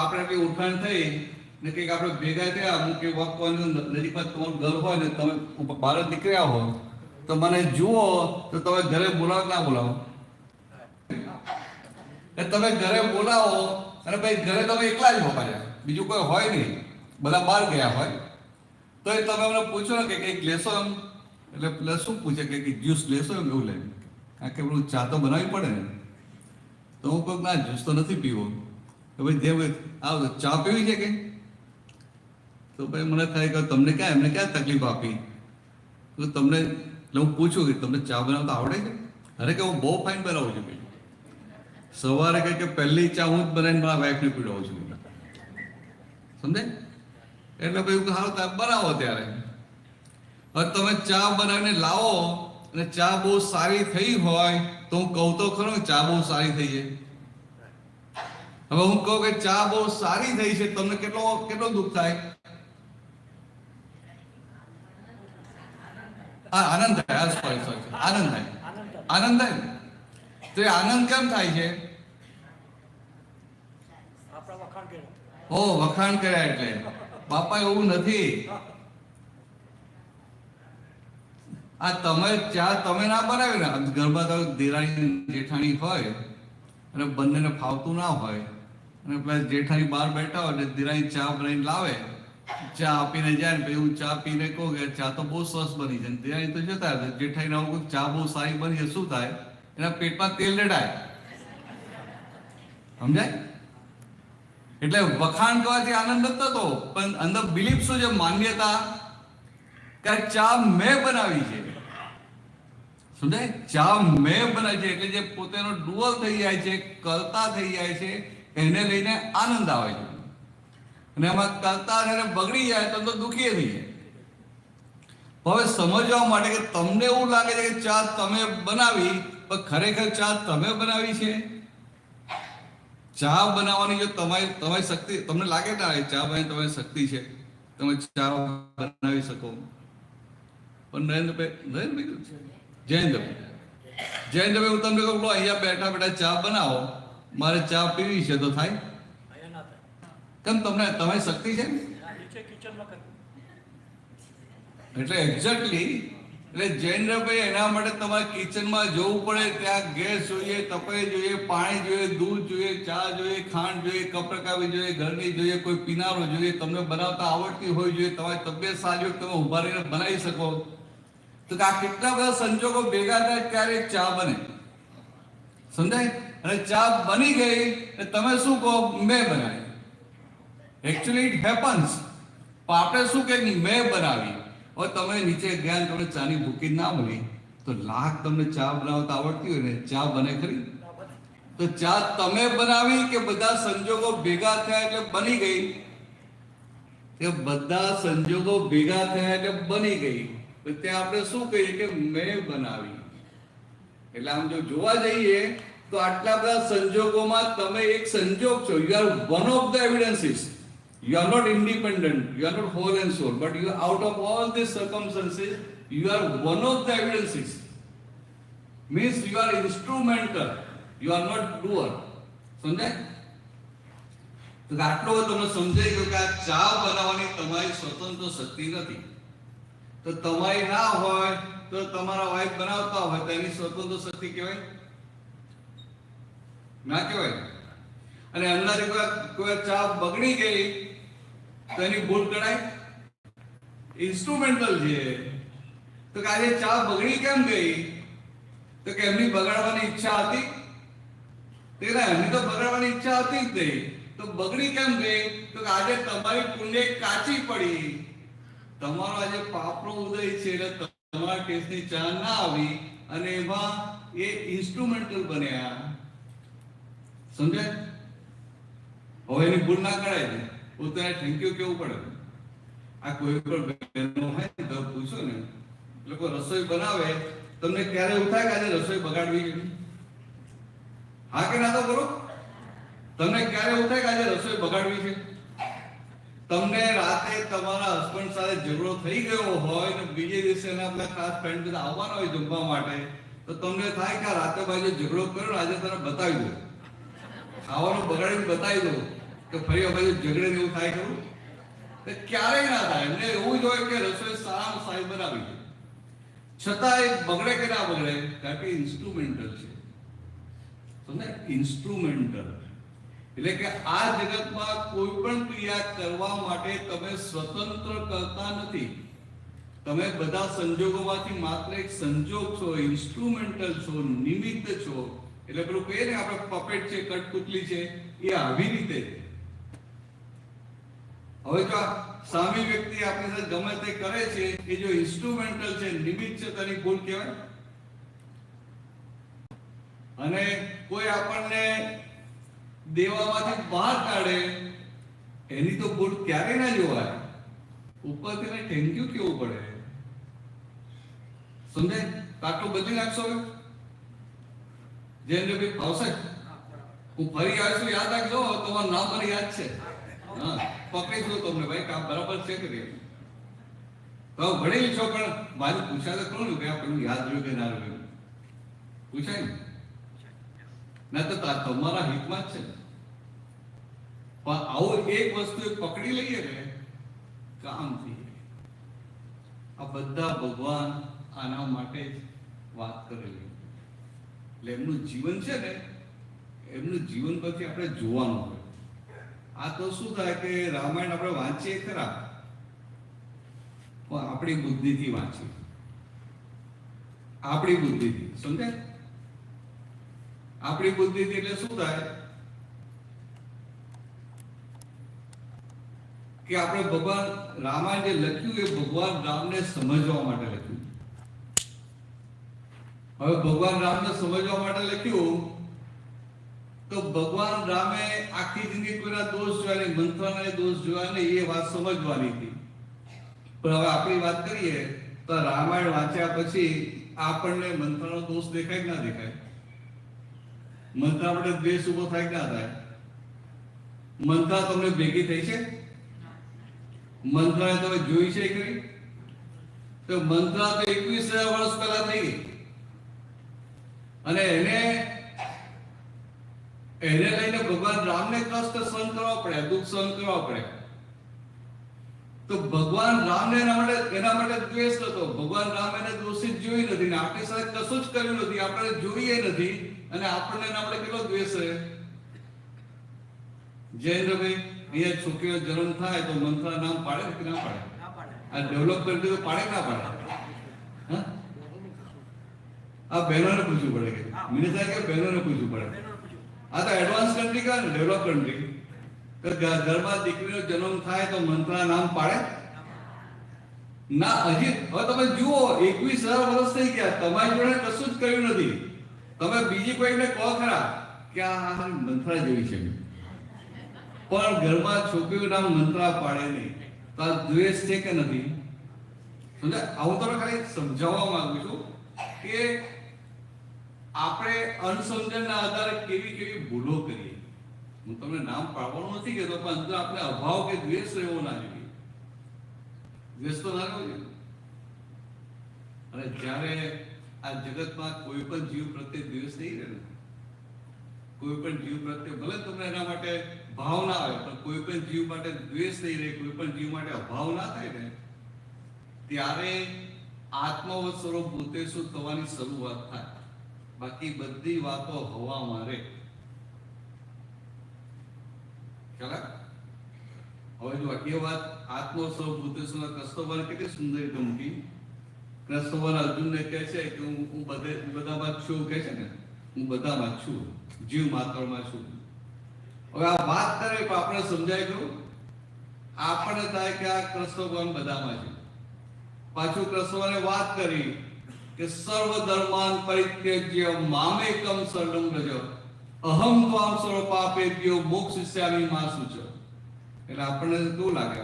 આપણે કઈ ઉઠાણ થઈ ને કંઈક આપણે ભેગા થયા, અમુક કે નજીકમાં તમારું ઘર હોય ને તમે બહાર નીકળ્યા હો તો મને જુઓ તો તમે ઘરે બોલાવો ના બોલાવો? તમે ઘરે બોલાવો અને ભાઈ ઘરે તમે એકલા જ હો, પાછા બીજું કોઈ હોય નહીં, બધા બહાર ગયા હોય, તો એ તમે અમને પૂછો ને કે કંઈક લેશો એમ, એટલે પ્લસ શું પૂછે કે જ્યુસ લેશો એમ, એવું લે. કારણ કે પેલું ચા તો બનાવવી પડે ને. તો હું કહું ના જ્યુસ તો નથી પીવો. તો ભાઈ જે આવ ચા પીવી છે કે? તો ભાઈ મને થાય કે તમને ક્યાં, એમને ક્યાં તકલીફ આપી? તો તમને હું પૂછું કે તમને ચા બનાવતા આવડે છે? અરે કે હું બહુ ફાઇન બનાવું છું. ભાઈ સવારે કહે કે પહેલી ચા હું જ બનાવીને મારા વાઈફને પીવડાવું છું. સમજાય? એટલે ભાઈ હાલ તમે બનાવો ત્યારે. હવે તમે ચા બનાવીને લાવો અને ચા બહુ સારી થઈ હોય તો હું કહું તો ખરો ચા બહુ સારી થઈ છે. હવે હું કહું કે ચા બહુ સારી થઈ છે, તમને કેટલો દુઃખ થાય? આનંદ થાય. આનંદ થાય. આનંદ થાય. તો એ આનંદ કેમ થાય છે? વખાણ કર્યા એટલે. બાપા એવું નથી. આ તમે ચા તમે ના બનાવી ને, ઘરમાં તો દેરાણી જેઠાણી હોય અને બંનેને ફાવતું ના હોય અને પેલા જેઠાણી બહાર બેઠા હોય એટલે દેરાણી ચા બનાવીને લાવે, ચા આપીને જાય ને, હું ચા પીને કહું કે ચા તો બહુ સરસ બની છે. દેરાણી તો જતા જેઠાણી આવું ચા બહુ સારી બની છે, શું થાય? એના પેટમાં તેલ રેડાય. સમજાય? એટલે વખાણ કરવાથી આનંદ નથી થતો, પણ અંદર બિલીફ શું છે, માન્યતા કે ચા મેં બનાવી છે. સમજાય? ચા મેં બનાવી છે એટલે જે પોતાનો ડુઅલ થઈ જાય છે, કરતા થઈ જાય છે, એને લઈને આનંદ આવે છે. અને એમાં કરતા થઈને બગડી જાય તો દુઃખી થઈ જાય. હવે સમજવા માટે કે તમને એવું લાગે છે કે ચા તમે બનાવી, પણ ખરેખર ચા તમે બનાવી છે? ચા બનાવવાની જો તમારી શક્તિ તમને લાગે ને ચા બનાવવાની તમારી શક્તિ છે, તમે ચા બનાવી શકો, પણ નરેન્દ્રભાઈ જયેન્દ્રભાઈ હું તમને કહું અહીંયા બેઠા બેઠા ચા બનાવો, મારે ચા પીવી છે તો થાય? કેમ તમે શક્તિ છે ને? એટલે એક્ઝેક્ટલી એટલે જયેન્દ્રભાઈ એના માટે તમારે કિચનમાં જવું પડે, ત્યાં ગેસ જોઈએ, તપેલી જોઈએ, પાણી જોઈએ, દૂધ જોઈએ, ચા જોઈએ, ખાંડ જોઈએ, કપ રકાવી જોઈએ, ગરણી જોઈએ, કોઈ પીનારો જોઈએ, તમને બનાવતા આવડતી હોય જોઈએ, તમારી તબિયત સારી હોય, તમે ઉભા રહીને બનાવી શકો. તો આ કેટલા બધા સંજોગો ભેગા થાય ત્યારે ચા બને, સમજાય? અને ચા બની ગઈ એટલે તમે શું કહો? મેં બનાવી. Actually it happens. પણ આપણે શું કહે? મેં બનાવી. હવે તમે નીચે ગયા, તમને ચાની ભૂકી ના મળી, તો લાખ તમને ચા બનાવતા આવડતી હોય ને, ચા બને ખરી? તો ચા તમે બનાવી કે બધા સંજોગો ભેગા થયા એટલે બની ગઈ? કે બધા સંજોગો ભેગા થયા એટલે બની ગઈ. તો ત્યાં આપણે શું કહીએ કે મેં બનાવી. એટલે આમ જો જોવા જઈએ તો આટલા બધા સંજોગોમાં તમે એક સંજોગ છો. You are one of the evidences. You are not independent, you are not whole and soul, but you are out of all these circumstances, you are one of the evidences. Means you are instrumental, you are not doer. સમજાય? તો આટલો તમને સમજાઈ ગયો કે આ ચા બનાવવાની તમારી સ્વતંત્ર શક્તિ નથી. તો તમારી ના હોય તો તમારા વાઈફ બનાવતા હોય તો એની સ્વતંત્ર શક્તિ કહેવાય? ના કહેવાય. અને એમનાથી કોઈ ચા બગડી ગઈ તો એની ભૂલ કરાય? ઇન્સ્ટ્રુમેન્ટલ છે. તો કે આજે ચા બગડી કેમ ગઈ? તો કે એમની બગાડવાની ઈચ્છા હતી? તેના એમની તો બગાડવાની ઈચ્છા હતી જ નહીં. તો બગડી કેમ ગઈ? તો કે આજે તમારી પુણ્ય કાચી પડી, તમારો આજે પાપનો ઉદય છે એટલે તમારા ટેસ્ટની ચા ના આવી અને એમાં એ ઇન્સ્ટ્રુમેન્ટલ બન્યા. સમજાય? હવે એની ભૂલ ના કરાય ને, પોતાને થેન્ક યુ કેવું પડે. આ કોઈ પણ બહેનો હોય ને તો પૂછો ને, લોકો રસોઈ બનાવે, તમને ક્યારે એવું થાય કે આજે રસોઈ બગાડવી જોઈએ? હા કે ના તો કરો? તમને ક્યારે એવું થાય કે આજે રસોઈ બગાડવી છે? તમને રાતે તમારા હસબન્ડ સાથે ઝઘડો થઈ ગયો હોય ને બીજે દિવસે એના બધા ખાસ ફ્રેન્ડ બધા આવવાના હોય જમવા માટે, તો તમને થાય કે રાતે બાજુ ઝઘડો કર્યો આજે તને બતાવી દો, ખાવાનું બગાડીને બતાવી દો કે ફરી બાજુ ઝઘડે એવું થાય ખરું? ક્યારેય ના થાય. એમને એવું જ હોય કે રસોઈ સારામાં સારી બનાવી છે, છતાં એ બગડે કે ના બગડે કારણ કે ઇન્સ્ટ્રુમેન્ટલ છે. સમજાય? ઇન્સ્ટ્રુમેન્ટલ એટલે કે આ જગતમાં કોઈ પણ ક્રિયા કરવા માટે તમે સ્વતંત્ર કરતા નથી. તમે બધા સંજોગોમાંથી માત્ર એક સંજોગ છો, ઇન્સ્ટ્રુમેન્ટલ છો, નિમિત્ત છો. એટલે પેલું કહીએ ને આપણે પપેટ છે, કઠપુતલી છે, એ આવી રીતે. હવે જો સામી વ્યક્તિ આપણી સાથે ગમે તે કરે છે, એ જો ઇન્સ્ટ્રુમેન્ટલ છે, નિમિત્ત છે, તેની ભૂલ કહેવાય. અને કોઈ આપણને દેવામાંથી બહાર કાઢે, એની તો ભૂલ ક્યારે ના જોવાય, ઉપરથી એને થેન્ક યુ કેવું પડે. સમજાય? આટલું બદલી નાખશો? જયેન્દ્રભાઈ આવશે? હું ફરી આવીશું, યાદ રાખજો, તમારું નામ મને યાદ છે. હા, પકડીશું તમને ભાઈ, કામ બરાબર છે કે નહીં? તો ભણેલી છો પણ મારું પૂછાય તો ખરું ને કે આ પેલું યાદ રહ્યું કે ના રહ્યું? પૂછાય ને? ના તો તમારા હિતમાં જ છે. પણ આવું એક વસ્તુ પકડી લઈએ ને, કામ થઈ જાય. આ બધા ભગવાન આના માટે જ વાત કરેલી. એટલે એમનું જીવન છે ને, એમનું જીવન પરથી આપણે જોવાનું હોય. આ તો શું થાય કે રામાયણ આપણે વાંચીએ ખરા, પણ આપણી બુદ્ધિથી વાંચીએ, આપણી બુદ્ધિથી. સમજાય? આપણી બુદ્ધિથી એટલે શું થાય કે આપણે ભગવાન રામાયણ જે લખ્યું એ ભગવાન રામને સમજવા માટે લખ્યું. હવે ભગવાન રામને સમજવા માટે લખ્યું તો ભગવાન રામે આખી જિંદગી કોઈના દોષ જોયા નહીં, મંત્રના દોષ જોયા નહીં, એ વાત સમજવાની હતી. પણ હવે આપણી વાત કરીએ તો રામાયણ વાંચ્યા પછી આપણને મંત્રનો દોષ દેખાય કે ના દેખાય? મંત્ર આપણે દ્વેષ ઉભો થાય કે ના થાય? મંત્ર તમને ભેગી થઈ છે? મંત્રને તમે જોઈ છે ખરી? તો મંત્રા તો 21,000 વર્ષ પહેલા થઈ ગઈ, અને એને લઈને ભગવાન રામને કષ્ટ સહન કરવા પડે, દુઃખ સહન કરવા પડે. તો ભગવાન રામને એના માટે દ્વેષ હતો. ભગવાન રામ એને દોષિત જોઈ નથી ને આપણી સાથે કશું જ કર્યું નથી, આપણે જોઈએ નથી, અને આપણને એના માટે કેટલો દ્વેષ છે. જયેન્દ્રભાઈ, અહીંયા છોકરીનો જન્મ થાય તો મંત્રા નામ પાડે કે ના પાડે? આ ડેવલપ કરી દીધું, પાડે કે ના પાડે? હા, આ બહેનોને પૂછવું પડે કે મિનિસ્ટર કે બહેનોને પૂછવું પડે. આ તો એડવાન્સ કન્ટ્રી કહે ને, ડેવલપ કન્ટ્રી. તો ઘરમાં દીકરીનો જન્મ થાય તો મંત્રા નામ પાડે ના? હજી હવે તમે જુઓ, 21,000 વર્ષ થઈ ગયા, તમારી જોડે કશું જ કર્યું નથી. તમે બીજી કોઈને કહો ખરા કે આ મંત્રા જેવી છે, પણ ઘરમાં છોકરીઓ નામ મંત્રા પાડે નહીં. તો આ દ્વેષ છે કે નથી? સમજાય? હું તમને ખાલી સમજાવવા માંગુ છું કે આપણે અણસમજણના આધારે કેવી કેવી ભૂલો કરીએ. હું તમને નામ પાડવાનું નથી કહેતો, પણ અંદર આપણે અભાવ કે દ્વેષ રહેવો ના જોઈએ. દ્વેષ તો ના રહેવો જોઈએ. અને જ્યારે આ જગતમાં કોઈ પણ જીવ પ્રત્યે દ્વેષ નહીં રહે, કોઈ પણ જીવ પ્રત્યે ભલે તમને એના માટે ભાવ ના આવે, પણ કોઈ પણ જીવ માટે દ્વેષ નહીં રહે, કોઈ પણ જીવ માટે અભાવ ના થાય ને, ત્યારે આત્મવત સ્વરૂપ પોતે શું થવાની શરૂઆત થાય. બાકી બધી વાતો હવામાં રહે. હવે જો એ વાત આત્મ સ્વરૂપ ભૂતેશ્વર કસ્તોભાને કેટલી સુંદર રીતે મૂકી. કસ્તોભાન અર્જુનને કહે છે કે હું બધામાં છું, કહે છે ને, હું બધામાં છું, જીવ માત્રમાં છું. હવે આ વાત કરે તો આપણે સમજાય ગયું, આપણને થાય કે આ કૃષ્ણ બધામાં છે. પાછું કૃષ્ણને વાત કરી કે સર્વ ધર્માન પરિત્યજ્ય મામેકમ શરણં વ્રજ અહમ ત્વામ સર્વ પાપેભ્યો મોક્ષયિષ્યામિ મા શુચ. એટલે આપણને કેવું લાગે?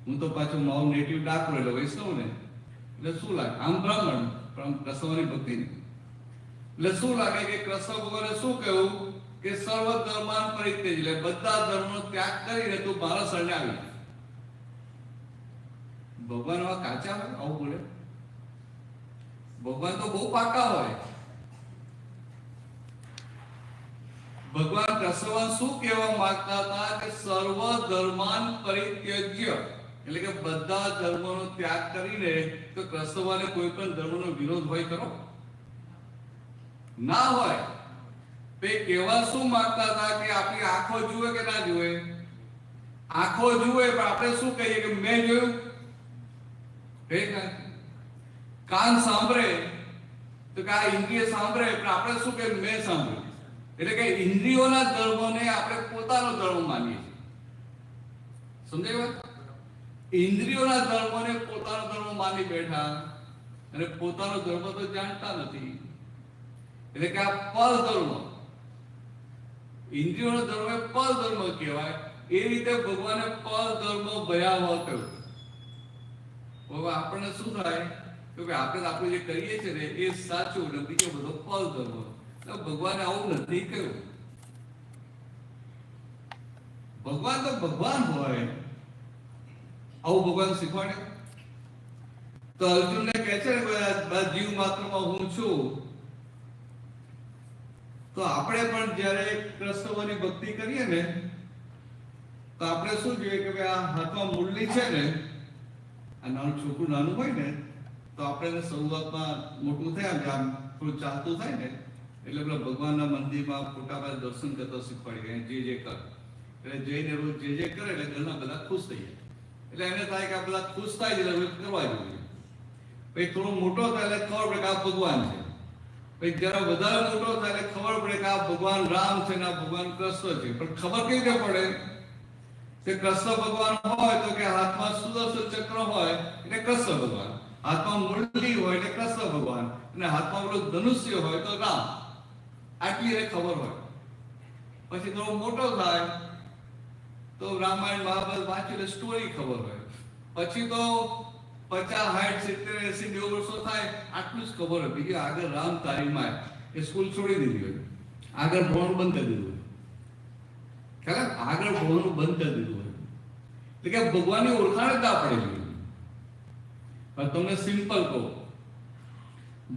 હું તો પાછું મારું નેટિવ ડાકોર એટલે વૈષ્ણવ ને, એટલે શું લાગે? આમ બ્રાહ્મણ, પણ કૃષ્ણની ભક્તિ નહીં. એટલે શું લાગે કે કૃષ્ણ ભગવાને શું કહ્યું કે સર્વ ધર્માન પરિત્યજ, એટલે બધા ધર્મનો ત્યાગ કરીને તું મારા શરણે આવી. ભગવાન આવા કાચા હોય? આવું બોલે? ભગવાન તો બહુ પાકા હોય. ભગવાન કૃષ્ણ શું કહેવા માંગતા હતા કે સર્વ ધર્માન પરિત્યજ્ય, એટલે કે બધા ધર્મોનો ત્યાગ કરીને. તો કૃષ્ણને કોઈ પણ ધર્મનો વિરોધ હોય ખરો? ના હોય. તે કહેવા શું માંગતા હતા કે આપણી આંખો જુએ કે ના જુએ? આંખો જુએ, પણ આપણે શું કહીએ કે મેં જોયું? કાન સાંભળે તો કે આ ઇન્દ્રિય સાંભળે, પણ આપણે શું કહીએ? મેં સાંભળ્યું. એટલે કે ઇન્દ્રિયોના ધર્મને આપણે પોતાનો ધર્મ માનીએ છીએ. સમજાયું? ઇન્દ્રિયોના ધર્મને પોતાનો ધર્મ માની બેઠા, અને પોતાનો ધર્મ તો જાણતા નથી. એટલે કે આ પર ધર્મ, ઇન્દ્રિયોનો ધર્મ પર ધર્મ કહેવાય. એ રીતે ભગવાને પર ધર્મ ભયાવહ કહ્યું. હવે આપણને શું થાય કે આપણે જે કરીએ છીએ ને એ સાચું, ને બીજો બધો પર ધર્મ. ભગવાને આવું નથી કહ્યું. ભગવાન તો ભગવાન હોય, આવું ભગવાન શીખવાડે. તો અર્જુનને કહે છે ને જીવ માત્રમાં હું છું. તો આપણે પણ જ્યારે કૃષ્ણની ભક્તિ કરીએ ને, તો આપણે શું જોઈએ કે આ હાથમાં મુરલી છે ને, આ નાનું છોકરું નાનું હોય ને, તો આપણે શરૂઆતમાં મોટું થયા આમ થોડું ચાલતું થાય ને, એટલે પેલા ભગવાનના મંદિરમાં ફોટા પાસે દર્શન કરતા શીખવાડી ગયા જે કર. એટલે જઈને રોજ જે કરે એટલે ઘરના બધા ખુશ થઈ જાય. એટલે એને થાય કે આ બધા ખુશ થાય એટલે રોજ કરવા જોઈએ. પછી થોડો મોટો થાય એટલે ખબર પડે કે આ ભગવાન છે. પછી જરા વધારે મોટો થાય એટલે ખબર પડે કે આ ભગવાન રામ છે ને આ ભગવાન કૃષ્ણ છે. પણ ખબર કેવી રીતે પડે કે કૃષ્ણ ભગવાન હોય તો કે હાથમાં સુદર્શન ચક્ર હોય એટલે કૃષ્ણ ભગવાન, હાથમાં મુરલી હોય એટલે કૃષ્ણ ભગવાન, અને હાથમાં પેલું ધનુષ્ય હોય તો રામ. આટલી એને ખબર હોય. પછી થોડો મોટો થાય તો રામાયણ મહાભારત વાંચી એટલે સ્ટોરી ખબર હોય. પછી તો 50, 60, 70, 80, 90 વર્ષો થાય આટલું જ ખબર હોય. બીજું આગળ રામ તારીમાં એ સ્કૂલ છોડી દીધી હોય, આગળ ભણવાનું બંધ કરી દીધું હોય. ખરા? આગળ ભણવાનું બંધ કરી દીધું હોય. એટલે કે ભગવાનની ઓળખાણ જ ના પડેલી. હવે તમને સિમ્પલ કહું,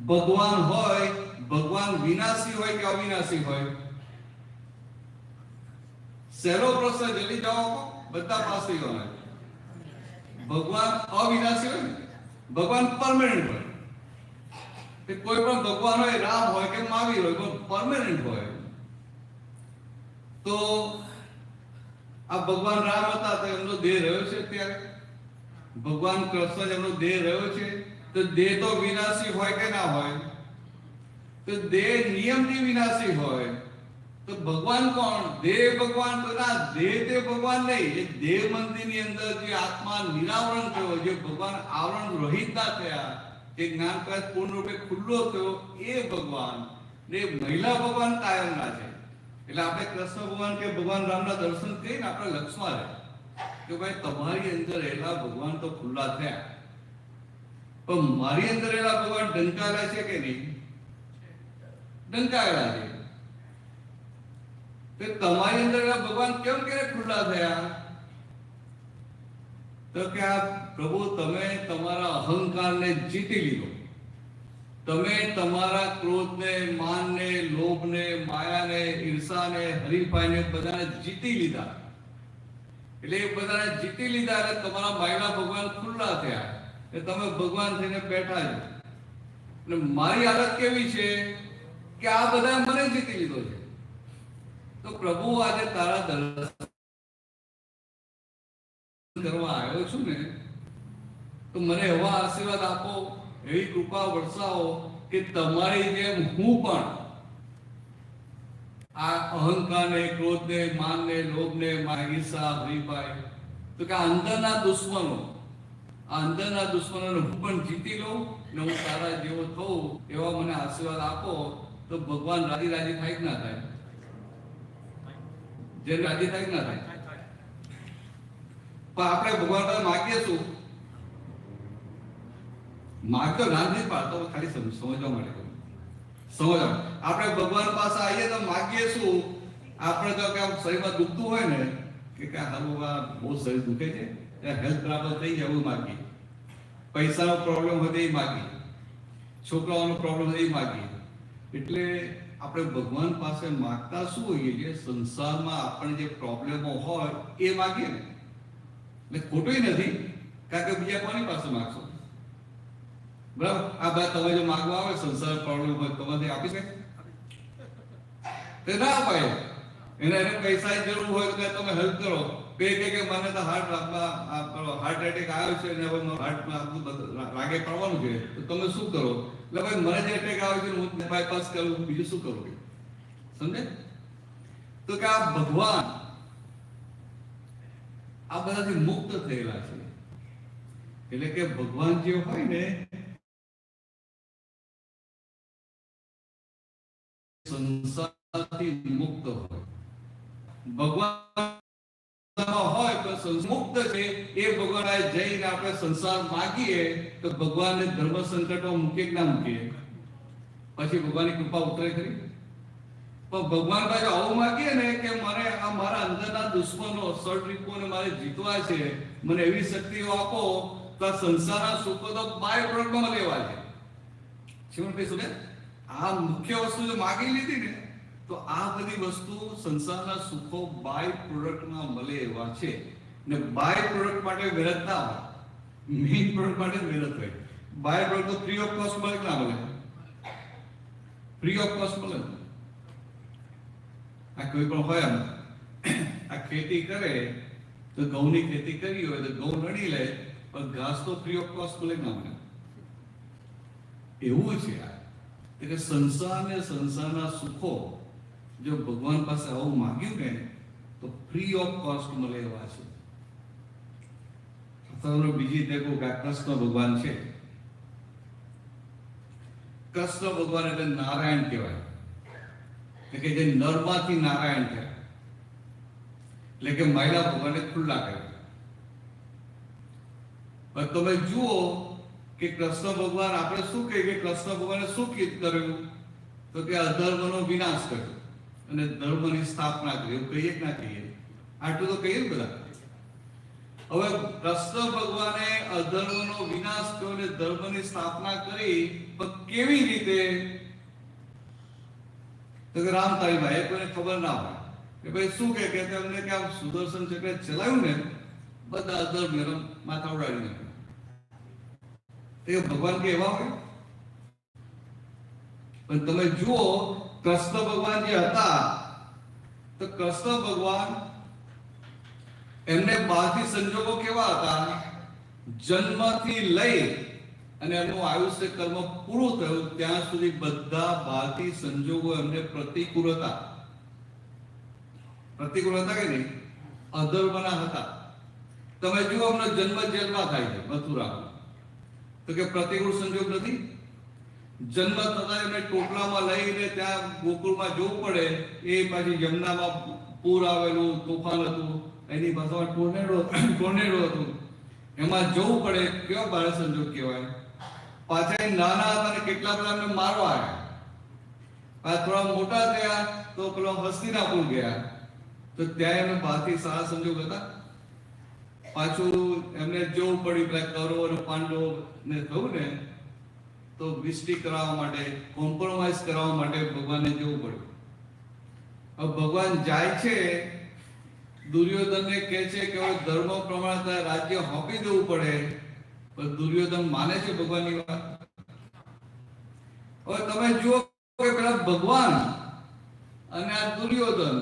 ભગવાન હોય, ભગવાન વિનાશી હોય કે અવિનાશી હોય? સહેલો પ્રશ્ન, જલ્દી જવાબ આપો, બધા પાસે હોય. ભગવાન અવિનાશી હોય ને, ભગવાન પરમેનન્ટ હોય. કે કોઈ પણ ભગવાન હોય, રામ હોય કે મહાવીર હોય, પણ પરમેનન્ટ હોય. તો આ ભગવાન રામ હતા તો એમનો દેહ રહ્યો છે અત્યારે? ભગવાન કૃષ્ણ એમનો દેહ રહ્યો છે, તો દેહ તો વિનાશી હોય કે ના હોય? તો દેહ નિયમથી વિનાશી હોય, તો ભગવાન કોણ? દેહ ભગવાન તો ના, દેહ તે ભગવાન નહીં. એ દેહ મંદિરની અંદર જે આત્મા નિરાવરણ થયો, જે ભગવાન આવરણ રહિત ના થયા, જે જ્ઞાન પ્રકાશ પૂર્ણ રૂપે ખુલ્લો થયો, એ ભગવાન ને મહિલા ભગવાન કાયમના છે. એટલે આપણે કૃષ્ણ ભગવાન કે ભગવાન રામના દર્શન કરીને આપણે લક્ષમાં રહે કે ભાઈ તમારી અંદર રહેલા ભગવાન તો ખુલ્લા થયા, પણ મારી અંદર રહેલા ભગવાન ડંકાયેલા છે કે નહીં? ડંકાયેલા છે. તો તમારી અંદર રહેલા ભગવાન કેમ કે ખુલ્લા થયા? તો કે આ પ્રભુ તમે તમારા અહંકારને જીતી લીધો, તમે તમારા ક્રોધને, માનને, લોભને, માયાને, ઈર્ષાને, હરીફાઈને બધાને જીતી લીધા. એટલે એ બધાને જીતી લીધા એટલે તમારા માયલા ભગવાન ખુલ્લા થયા, એટલે તમે ભગવાન થઈને બેઠા છો. અને મારી હાલત કેવી છે કે આ બધા મને જીતી લીધો છે. તો પ્રભુ આજે તારા દર્શન કરવા આવ્યો છું ને, તો મને એવા આશીર્વાદ આપો, એવી કૃપા વરસાવો કે તમારી જેમ હું પણ આ અહંકારને, ક્રોધને, માનને, લોભને, ઈર્ષા, હરીફાઈ, તો કે અંદરના દુશ્મનોને હું પણ જીતી લઉં ને હું તારા જેવો થઉં, એવા મને આશીર્વાદ આપો. તો ભગવાન રાજી રાજી થાય કે ના થાય? જે રાજી થાય કે ના થાય? પણ આપણે ભગવાન પાસે માગીએ શું? માગતો ના નહીં પાડતો, ખાલી સમજવા માટે સમજો. આપણે ભગવાન પાસે આવીએ તો માગીએ શું? આપણે તો કે શરીરમાં દુખતું હોય ને કે હારું બહુ શરીર દુખે છે, હેલ્થ બરાબર થઈ જાય એવું માગીએ. પૈસાનો પ્રોબ્લેમ હોય તો એ માગીએ, છોકરાઓનો પ્રોબ્લેમ હોય એ માગીએ. એટલે આપણે ભગવાન પાસે માગતા શું હોઈએ છીએ? સંસારમાં આપણે જે પ્રોબ્લેમો હોય એ માગીએ ને, એટલે ખોટું નથી, કારણ કે બીજા કોની પાસે માગશો? બરાબર. આ બાદ તમે જો માગવા આવે સંસાર પ્રોબ્લેમ હોય તમારે આપી શકે? તે ના અપાય. એને પૈસાની જરૂર હોય તો તમે હેલ્પ કરો. કે મને તો હાર્ટ એટેક આવ્યો છે ને હવે હાર્ટમાં રાગે પડવાનું છે, તો તમે શું કરો? એટલે ભાઈ મને જે એટેક આવ્યો છે હું બાયપાસ કરું, બીજું શું કરું? સમજે? તો કે આ ભગવાન આ બધાથી મુક્ત થયેલા છે. એટલે કે ભગવાન જે હોય ને સંસારથી મુક્ત હોય. ભગવાન હોય પણ મુક્ત છે એ ભગવાન જઈને આપણે સંસાર માગીએ તો ભગવાનને ધર્મ સંકટમાં મૂકીએ કે ના મૂકીએ? પછી ભગવાનની કૃપા ઉતરે ખરી? પણ ભગવાન પાસે આવું માગીએ ને કે મને આ મારા અંદરના દુશ્મનો, સડરીપોને મારે જીતવા છે, મને એવી શક્તિઓ આપો, તો આ સંસારના સુખો તો બાય પ્રોડક્ટમાં લેવા છે. શું કહીશું? આ મુખ્ય વસ્તુ જો માગી લીધી ને તો આ બધી વસ્તુ સંસારના સુખો બાય પ્રોડક્ટમાં મળે એવા છે. ને બાય પ્રોડક્ટ માટે મહેનત ના હોય, મેઇન પ્રોડક્ટ માટે મહેનત હોય. બાય પ્રોડક્ટ તો ફ્રી ઓફ કોસ્ટ મળે કે ના મળે? ફ્રી ઓફ કોસ્ટ મળે. આ કોઈ પણ હોય આ ખેતી કરે તો ઘઉંની ખેતી કરી હોય તો ઘઉં લણી લે, પણ ઘાસ તો ફ્રી ઓફ કોસ્ટ મળે કે ના મળે? એવું છે આ. એટલે સંસારને સંસારના સુખો જો ભગવાન પાસે આવું માગ્યું ને તો ફ્રી ઓફ કોસ્ટ મળે એવા છે. બીજી દેખો કે કૃષ્ણ ભગવાન છે. કૃષ્ણ ભગવાન એટલે નારાયણ કહેવાય, એટલે કે જે નરમાંથી નારાયણ થયા, એટલે કે મહિલા ભગવાનને ખુલ્લા કર્યા. તમે જુઓ કે કૃષ્ણ ભગવાન આપણે શું કહીએ કે કૃષ્ણ ભગવાને શું કર્યું? તો કે અધર્મનો વિનાશ કર્યો અને ધર્મની સ્થાપના કરી. એવું કહીએ કે ના કહીએ? આટલું તો કહીએ ને બધા. હવે કૃષ્ણ ભગવાને અધર્મનો વિનાશ કર્યો અને ધર્મની સ્થાપના કરી, પણ કેવી રીતે? તો કે રામતારીભાઈ, કોઈને ખબર ના હોય કે ભાઈ શું કે અમને કે આમ સુદર્શન ચક્ર ચલાવ્યું ને, બધા અધર્મ માથા ઉડાડી નાખ્યું. તે ભગવાન કે એવા હોય? પણ તમે જુઓ કૃષ્ણ ભગવાન જે હતા, તો કૃષ્ણ ભગવાન એમને બહારથી સંજોગો કેવા હતા? જન્મથી લઈ અને એમનું આયુષ્ય કર્મ પૂરું થયું ત્યાં સુધી બધા બહારથી સંજોગો એમને પ્રતિકૂળ હતા. પ્રતિકૂળ હતા કે નહીં? અધર્મના હતા. તમે જુઓ એમનો જન્મ જેલમાં થાય છે મથુરામાં, તો કે પ્રતિકૂળ સંજોગ નથી? જન્મ થતા એમને ટોપલામાં લઈને ત્યાં ગોકુળમાં જવું પડે. એ પાછી યમુનામાં પૂર આવેલું, તોફાન હતું, એની પાછળ ટોર્નેડો હતું, એમાં જવું પડે. કેવા ભારે સંજોગ કહેવાય. પાછા નાના હતા અને કેટલા બધા એમને મારવા આવ્યા. થોડા મોટા થયા તો પેલો હસ્તિનાપુર ગયા, તો ત્યાં એમને બહારથી સારા સંજોગ હતા. પાછું એમને જવું પડ્યું પેલા કૌરવ અને પાંડવો ને થયું ને, તો વિષ્ટિ કરાવવા માટે, કોમ્પ્રોમાઇઝ કરાવવા માટે ભગવાનને જવું પડ્યું. હવે ભગવાન જાય છે, દુર્યોધનને કહે છે કે હવે ધર્મ પ્રમાણે રાજ્ય હોપી દેવું પડે, પણ દુર્યોધન માને છે ભગવાનની વાત? હવે તમે જુઓ કે પેલા ભગવાન અને આ દુર્યોધન,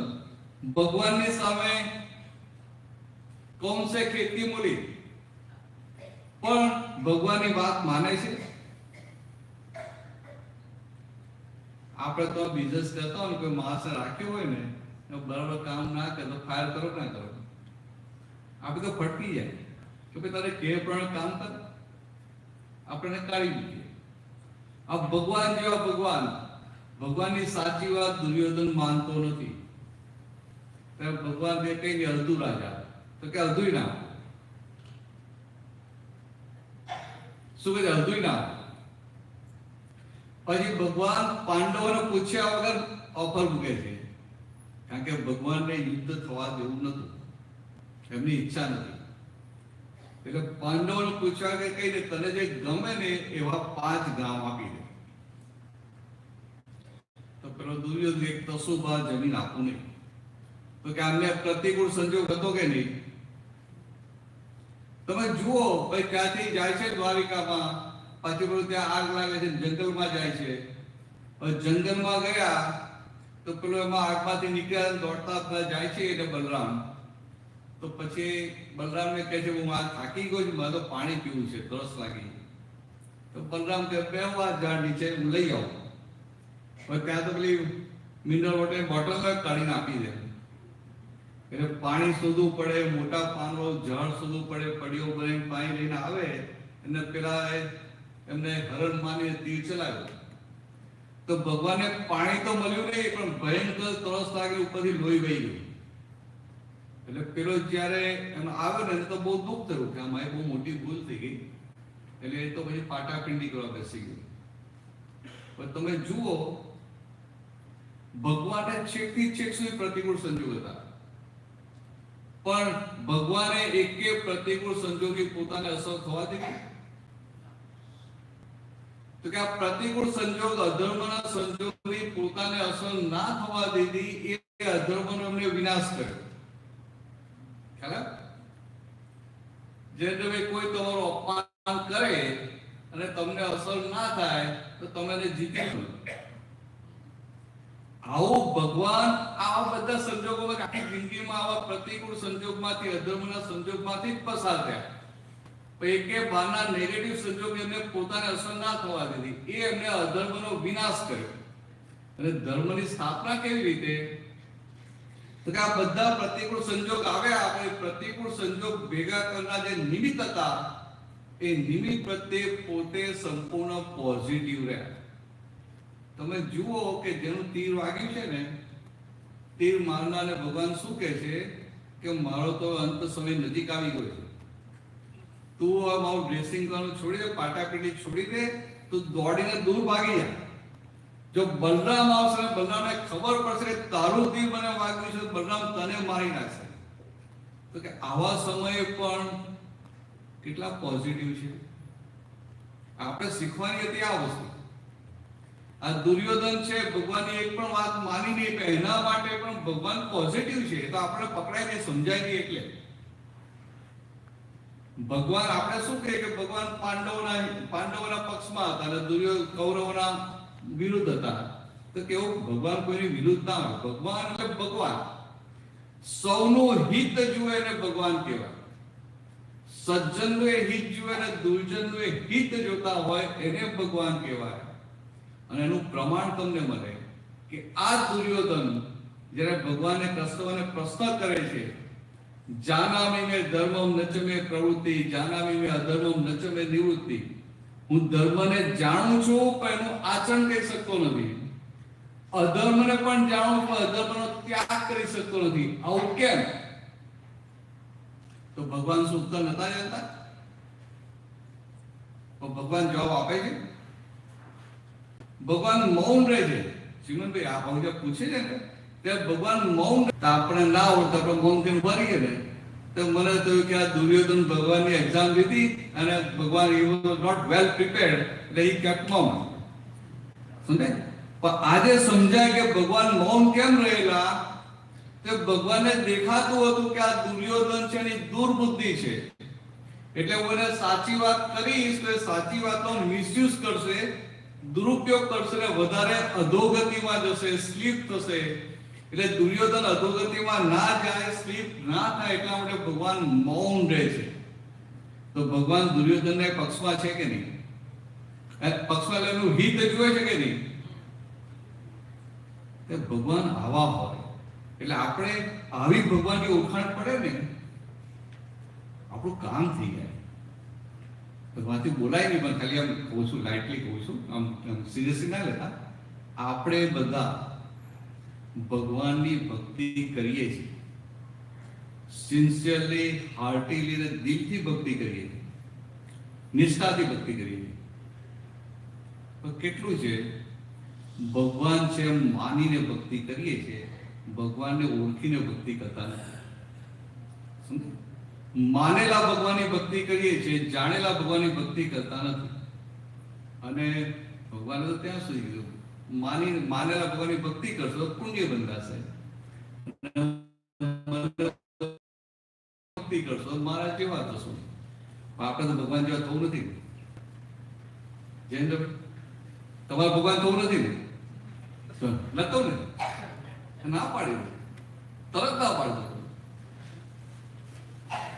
ભગવાનની સામે કોણ છે ખેતી મૂલી, પણ ભગવાનની વાત માને છે? આપણે તો બિઝનેસ કરતા હોય, કોઈ માણસને રાખ્યો હોય ને, બરાબર કામ ના કરે તો ફાયર કરો ના કરો, આપણે તો ફટકી જાય કે ભાઈ તારે કે પ્રમાણે કામ કર, આપણે કાઢી મૂકીએ. આ ભગવાન જેવા ભગવાન, ભગવાનની સાચી વાત દુર્યોધન માનતો નથી. ભગવાન ને કઈ અડધું રાજા, તો કે અડધું ના, શું કહે? અડધું ના. પછી ભગવાન પાંડવોને પૂછ્યા વગર ઓફર મૂકે છે, કારણ કે ભગવાનને યુદ્ધ થવા દેવું નતું, એમની ઈચ્છા નથી. એટલે પાંડવોને પૂછ્યા કે કઈ ને તને જે ગમે ને એવા 5 ગામ આપી દે. તો પેલો દુર્યોધન એક તસુબા જમીન આપું નહીં. તો કે આમને પ્રતિકૂળ સંજોગ હતો કે નહીં? તમે જુઓ ભાઈ, ત્યાંથી જાય છે દ્વારિકામાં, પાછી પેલું ત્યાં આગ લાગે છે, જંગલમાં જાય છે. જંગલમાં ગયા તો પેલો એમાં આગમાંથી નીકળ્યા દોડતા જાય છે એટલે બલરામ. તો પછી બલરામને કહે છે હું આ થાકી ગયો છું, મારે તો પાણી પીવું છે, તરસ લાગી. તો બલરામ કે બે વાર ઝાડ નીચે હું લઈ આવું. ત્યાં તો પેલી મિનરલ વોટર બોટલમાં કાઢીને આપી દે. એટલે પાણી શોધવું પડે, મોટા પાનનો ઝાડ શોધવું પડે, પડીઓ ભરીને પાણી લઈને આવે. અને પેલા એમને હરણ માની તીર ચલાવ્યો. તો ભગવાનને પાણી તો મળ્યું નહીં, પણ ભયંકર તરસ લાગી, ઉપરથી લોહી વહી ગયું. એટલે પેલો જયારે એમ આવ્યો ને તો બહુ દુઃખ થયું કે અમારી બહુ મોટી ભૂલ થઈ ગઈ. એટલે એ તો પછી પાટાપિંડી કરવા બેસી ગયો. પણ તમે જુઓ ભગવાને છેકથી છેક સુધી પ્રતિકૂળ સંજોગ હતા, પણ ભગવાને એકે પ્રતિકૂળ સંજોગી પોતાને અસર થવા દીધી? તો કે આ પ્રતિકૂળ સંજોગ, અધર્મના સંજોગની પોતાને અસર ના થવા દીધી, એ અધર્મનો એમને વિનાશ કર્યો. ખ્યાલ? જે તમે કોઈ તમારું અપમાન કરે અને તમને અસર ના થાય તો તમે જીતી લો. આવું ભગવાન આવા બધા સંજોગોમાં, આખી જિંદગીમાં આવા પ્રતિકૂળ સંજોગમાંથી, અધર્મના સંજોગમાંથી જ પસાર થયા. એકે બહારના નેગેટિવ સંજોગ એમને પોતાને અસર ના થવા દીધી, એ એમને અધર્મનો વિનાશ કર્યો. અને ધર્મની સ્થાપના કેવી રીતે? તો કે આ બધા પ્રતિકૂળ સંજોગ આવ્યા, આપણે પ્રતિકૂળ સંજોગ ભેગા કરનાર જે નિમિત્ત હતા, એ નિમિત્ત પ્રત્યે પોતે સંપૂર્ણ પોઝિટિવ રહ્યા. તમે જુઓ કે જેનું તીર વાગ્યું છે ને, તીર મારનારને ભગવાન શું કહે છે કે મારો તો અંત સમય નજીક આવી ગયો છે, તું મારું ડ્રેસિંગ કરવાનું છોડી દે, પાટાપીટી છોડી દે, તું દોડીને દૂર ભાગી જા. જો બલરામ આવશે, બલરામને ખબર પડશે કે તારું તીર મને વાગ્યું છે, બલરામ તને મારી નાખશે. તો કે આવા સમયે પણ કેટલા પોઝિટિવ છે. આપણે શીખવાની હતી આ વસ્તુ. આ દુર્યોધન છે ભગવાનની એક પણ વાત માની નહીં, પણ એના માટે પણ ભગવાન પોઝિટિવ છે. તો આપણે પકડાય નહીં, સમજાય નહીં. એટલે ભગવાન આપણે શું કહીએ કે ભગવાન પાંડવોના પક્ષમાં હતા અને દુર્યોધન કૌરવોના વિરુદ્ધ હતા. તો કેવું ભગવાન કોઈની વિરુદ્ધ ના હોય. ભગવાન એટલે ભગવાન સૌનું હિત જુએ ને ભગવાન કહેવાય. સજ્જનનું એ હિત જુએ ને દુર્જનનું એ હિત જોતા હોય એને ભગવાન કહેવાય. અને એનું પ્રમાણ તમને મળે કે આ દુર્યોધન જ્યારે ભગવાને કૃષ્ણને પ્રશ્ન કરે છે, જાનામિ મે ધર્મમ નચ મે પ્રવૃત્તિ, જાનામિ મે અધર્મમ નચ મે નિવૃત્તિ. હું ધર્મને જાણું છું પણ એનું આચરણ કરી શકતો નથી. અધર્મને પણ જાણું છું, અધર્મનો ત્યાગ કરી શકતો નથી. આવું કેમ? તો ભગવાન શું ઉત્તર નતા જતા? તો ભગવાન જવાબ આપે છે. ભગવાન મૌન રહે છે. શ્રીમંતભાઈ આ ભાઈ પૂછે છે ને ત્યારે ભગવાન મૌન. આપણે ના આવડતા આપણે મૌન કેમ ભરીએ ને? તો મને થયું કે આ દુર્યોધન ભગવાનની એક્ઝામ લીધી અને ભગવાન he was not well prepared, એટલે he kept mum. સમજાય? પણ આજે સમજાય કે ભગવાન મૌન કેમ રહેલા? તે ભગવાનને દેખાતું હતું કે આ દુર્યોધન છે એની દુર્બુદ્ધિ છે, એટલે હું એને સાચી વાત કરીશ તો સાચી વાતનો મિસયુઝ કરશે, દુરુપયોગ કરશે ને વધારે અધોગતિમાં જશે, સ્લીપ થશે. એટલે દુર્યોધન અધોગતિમાં ના જાય, સ્લીપ ના થાય એટલા માટે ભગવાન મૌન રહે છે. તો ભગવાન દુર્યોધનના પક્ષમાં છે કે નહીં? પક્ષમાં એનું હિત જુએ છે કે નહીં? ભગવાન આવા હોય એટલે આપણે આવી ભગવાનની ઓળખાણ પડે ને આપણું કામ થઈ જાય. ભગવાનથી બોલાય નહીં, પણ ખાલી આમ કહું છું, લાઇટલી કહું છું, આમ સિરિયસલી ના લેતા. આપણે બધા ભગવાનની ભક્તિ કરીએ છીએ, સિન્સિયરલી, હાર્ટીલી અને દિલથી ભક્તિ કરીએ છીએ, નિષ્ઠાથી ભક્તિ કરીએ છીએ. પણ કેટલું છે ભગવાન છે એમ માનીને ભક્તિ કરીએ છીએ, ભગવાનને ઓળખીને ભક્તિ કરતા નથી. માનેલા ભગવાનની ભક્તિ કરીએ છીએ, જાણેલા ભગવાનની ભક્તિ કરતા નથી. અને ભગવાને તો ત્યાં સુધી કીધું માનેલા ભગવાનની ભક્તિ કરશો તો પુણ્ય બંધાશે, ભક્તિ કરશો મારા જેવા થશો. આપણે તો ભગવાન જેવા થવું નથી. જયેન્દ્ર તમારે ભગવાન થવું નથી ને? નતો ને? ના પાડી, તરત ના પાડતો.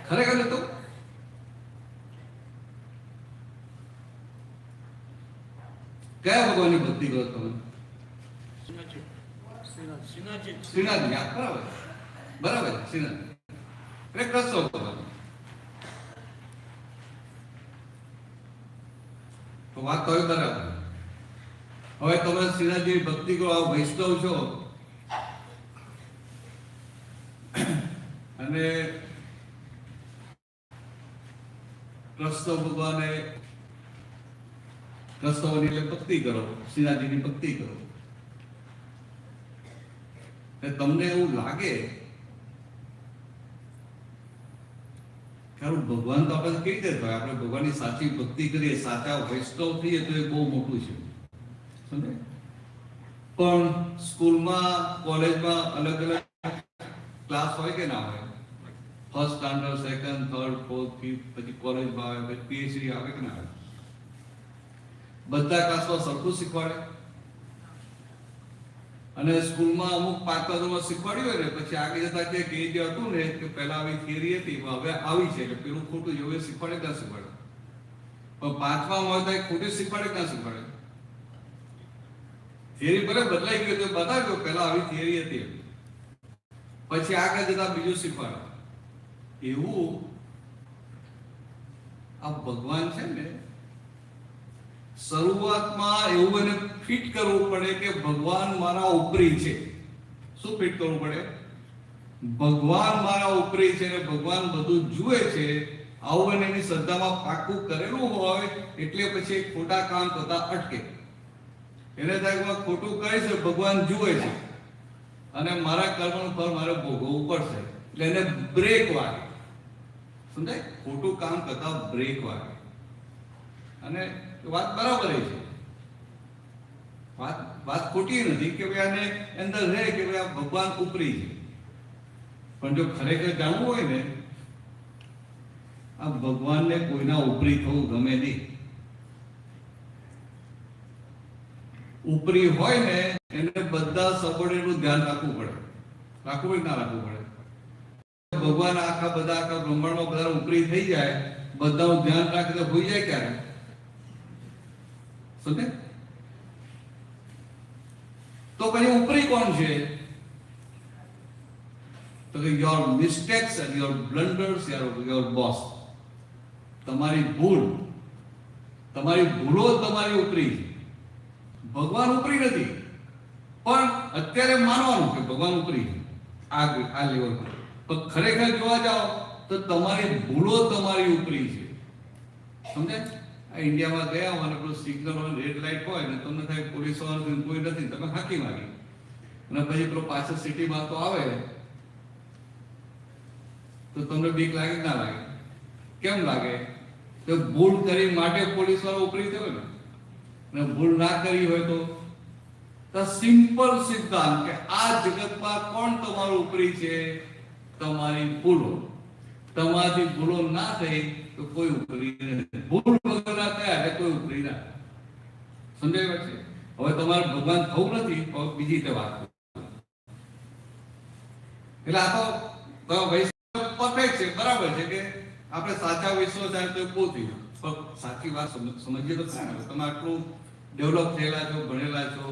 ખરેખર નતો? કયા ભગવાનની ભક્તિ કરો તમે? શ્રીનાથજી. બરાબર બરાબર, શ્રીનાથ એટલે કૃષ્ણ ભગવાન. તો વાત તો બરાબર. હવે તમે શ્રીનાથજીની ભક્તિ કરો, આ વૈષ્ણવ છો અને કૃષ્ણ ભગવાને કૃષ્ણની એટલે ભક્તિ કરો, શ્રીનાથજીની ભક્તિ કરો. તમને એવું લાગે કે ભગવાન તો આપણે કેવી રીતે થાય? આપણે ભગવાનની સાચી ભક્તિ કરીએ, સાચા વૈષ્ણવ થઈએ તો એ બહુ મોટું છે. સમજે? પણ સ્કૂલમાં, કોલેજમાં અલગ અલગ ક્લાસ હોય કે ના હોય? First standard, second, third, fourth, fifth, પછી કોલેજમાં આવે, પછી પીએચડી આવે કે ના આવે? બધા ક્લાસમાં સરખું શીખવાડે. અને સ્કૂલમાં અમુક પાકમાં શીખવાડ્યું હોય ને પછી આગળ જતા કે જે હતું ને કે પહેલા આવી થિયરી હતી, હવે આવી છે એટલે પેલું ખોટું જેવું શીખવાડે ક્યાં શીખવાડે? પણ પાંચમાં હોય તો ખોટું શીખવાડે ક્યાં શીખવાડે? થિયરી ભલે બદલાઈ ગયું તો બતાવ્યો પહેલા આવી થિયરી હતી, પછી આગળ જતા બીજું શીખવાડે. એવું આ ભગવાન છે ને, શરૂઆતમાં એવું એને ફિટ કરવું પડે કે ભગવાન મારા ઉપરી છે. શું ફિટ કરવું પડે? ભગવાન મારા ઉપરી છે ને ભગવાન બધું જુએ છે. આવું એને એની શ્રદ્ધામાં પાકું કરેલું હોય એટલે પછી ખોટા કામ થતા અટકે. એને થાય ખોટું કરે છે, ભગવાન જુએ છે અને મારા કર્મનું ફળ મારે ભોગવવું પડશે. એટલે એને બ્રેક વાગે. સમજાય? ખોટું કામ કરતા બ્રેક વાગે. અને વાત બરાબર છે, વાત ખોટી નથી કે ભાઈ આને અંદર રહે કે ભાઈ આ ભગવાન ઉપરી છે. પણ જો ખરેખર જાણવું હોય ને, આ ભગવાનને કોઈના ઉપરી થવું ગમે નહીં. ઉપરી હોય ને એને બધા સબોર્ડિનેટનું ધ્યાન રાખવું પડે. રાખવું પડે ના રાખવું પડે? ભગવાન આખા બ્રહ્માંડમાં બધા ઉપરી થઈ જાય, બધાનું ધ્યાન રાખે તો હોઈ જાય ક્યારે? સમજે? તો પછી ઉપરી કોણ છે? તો કે your mistakes and your blunders your boss. તમારી ભૂલો તમારી ઉપરી છે. ભગવાન ઉપરી નથી, પણ અત્યારે માનવાનું કે ભગવાન ઉપરી છે આ લેવલ પર. પણ ખરેખર જોવા જાઓ તો તમારી ભૂલો તમારી ઉપરી છે. સમજાય? આ ઇન્ડિયામાં ગયા અને પેલું સિગ્નલ હોય, રેડ લાઇટ હોય ને, તમને થાય પોલીસ વાળા કોઈ નથી, તમે હાકી માગી અને પછી પેલો પાછળ સિટીમાં તો આવે તો તમને બીક લાગે ના લાગે? કેમ લાગે? તો ભૂલ કરી માટે પોલીસ વાળો ઉપરી થયો ને, અને ભૂલ ના કરી હોય તો સિમ્પલ સિદ્ધાંત કે આ જગતમાં કોણ તમારું ઉપરી છે? તમારી ભૂલો. તમારી ભૂલો ના થઈ તો કોઈ ઉપરી નથી. ભૂલ વગર ના થયા એટલે કોઈ ઉપરી ના. સમજાય છે? હવે તમારે ભગવાન થવું નથી, તો બીજી રીતે વાત કરો. એટલે આ તો વૈષ્ણવ પરફેક્ટ છે, બરાબર છે કે આપણે સાચા વૈષ્ણવ થાય તો બહુ થઈ ગયું. પણ સાચી વાત સમજીએ તો ખરા ને. તમે આટલું ડેવલપ થયેલા છો, ભણેલા છો,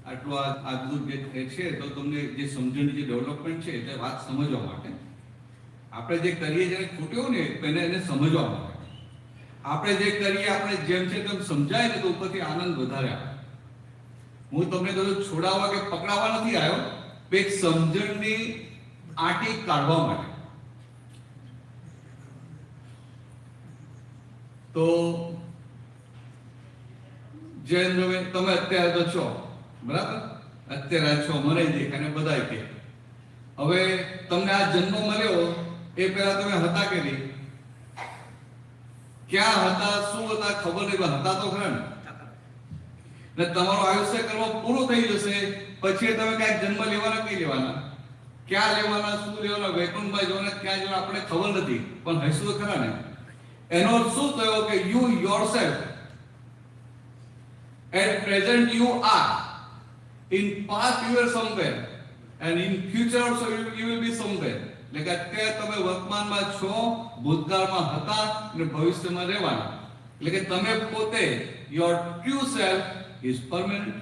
આટલું આ બધું જે છે, તો તમને જે સમજણની જે ડેવલપમેન્ટ છે તે વાત સમજવા માટે આપણે જે કરીએ જ્યારે ખોટ્યું ને એને સમજવા માટે આપણે જે કરીએ આપણે જેમ છે તેમ સમજાય ને તો ઉપરથી આનંદ વધારે આવે. હું તમને કદું છોડાવવા કે પકડાવવા નથી આવ્યો, એક સમજણની આંટી કાઢવા માટે. તો જયેન્દ્રભાઈ તમે અત્યારે તો છો, બરાબર? અત્યારે છો, મને દેખાય ને બધા કે હવે તમને આ જન્મ મળ્યો એ પહેલા તમે હતા કે નહીં? ક્યાં હતા, શું હતા ખબર નહીં, પણ હતા તો ખરા ને? તમારું આયુષ્ય કર્મ પૂરું થઈ જશે પછી તમે ક્યાંક જન્મ લેવાના, કઈ લેવાના, ક્યાં લેવાના, શું લેવાના, વૈકુંઠમાં જવાના, ક્યાં જવાના આપણે ખબર નથી, પણ હશું તો ખરા ને? એનો શું થયો કે you yourself at present you are, in past you were somewhere and in future also you will be somewhere. એટલે કે અત્યારે તમે વર્તમાનમાં છો, ભૂતકાળમાં હતા અને ભવિષ્યમાં રહેવાના. એટલે કે તમે પોતે your true self is permanent.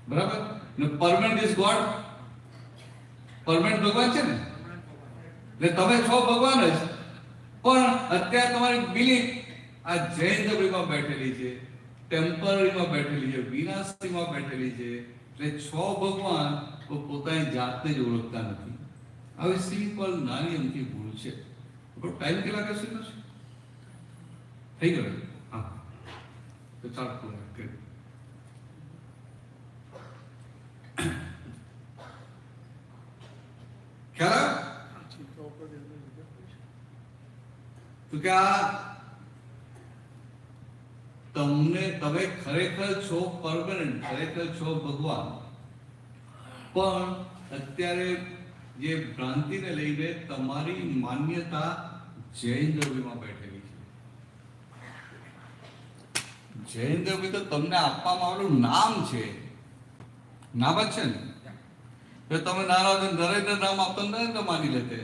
બરાબર? ને permanent is God. permanent ભગવાન છે ને, એટલે તમે છો ભગવાન જ. પણ અત્યારે તમારી બિલીફ આ જૈન ધર્મમાં બેઠેલી છે, ટેમ્પરરીમાં બેઠેલી છે, વિનાશીમાં બેઠેલી છે. એટલે છો ભગવાન પોતાની જાતને જ ઓળખતા નથી. આવી સિમ્પલ નાની અમથી ભૂલ છે. ટાઈમ કેટલા કરશે? થઈ ગયો? હા, તો ચાલો પૂર્ણ કરી. ખ્યાલ તો કે આ તમને તમે ખરેખર છો પરમાનન્ટ, ખરેખર છો ભગવાન. પણ અત્યારે જે ભ્રાંતિને લઈને તમારી માન્યતા જૈન ધર્મમાં બેઠેલી છે. જૈન ધર્મ તો તમને આપવામાં આવેલું નામ છે, નામ જ છે ને. જો તમે નારાયણ નરેન્દ્ર નામ આપતો નરેન્દ્ર માની લેતે,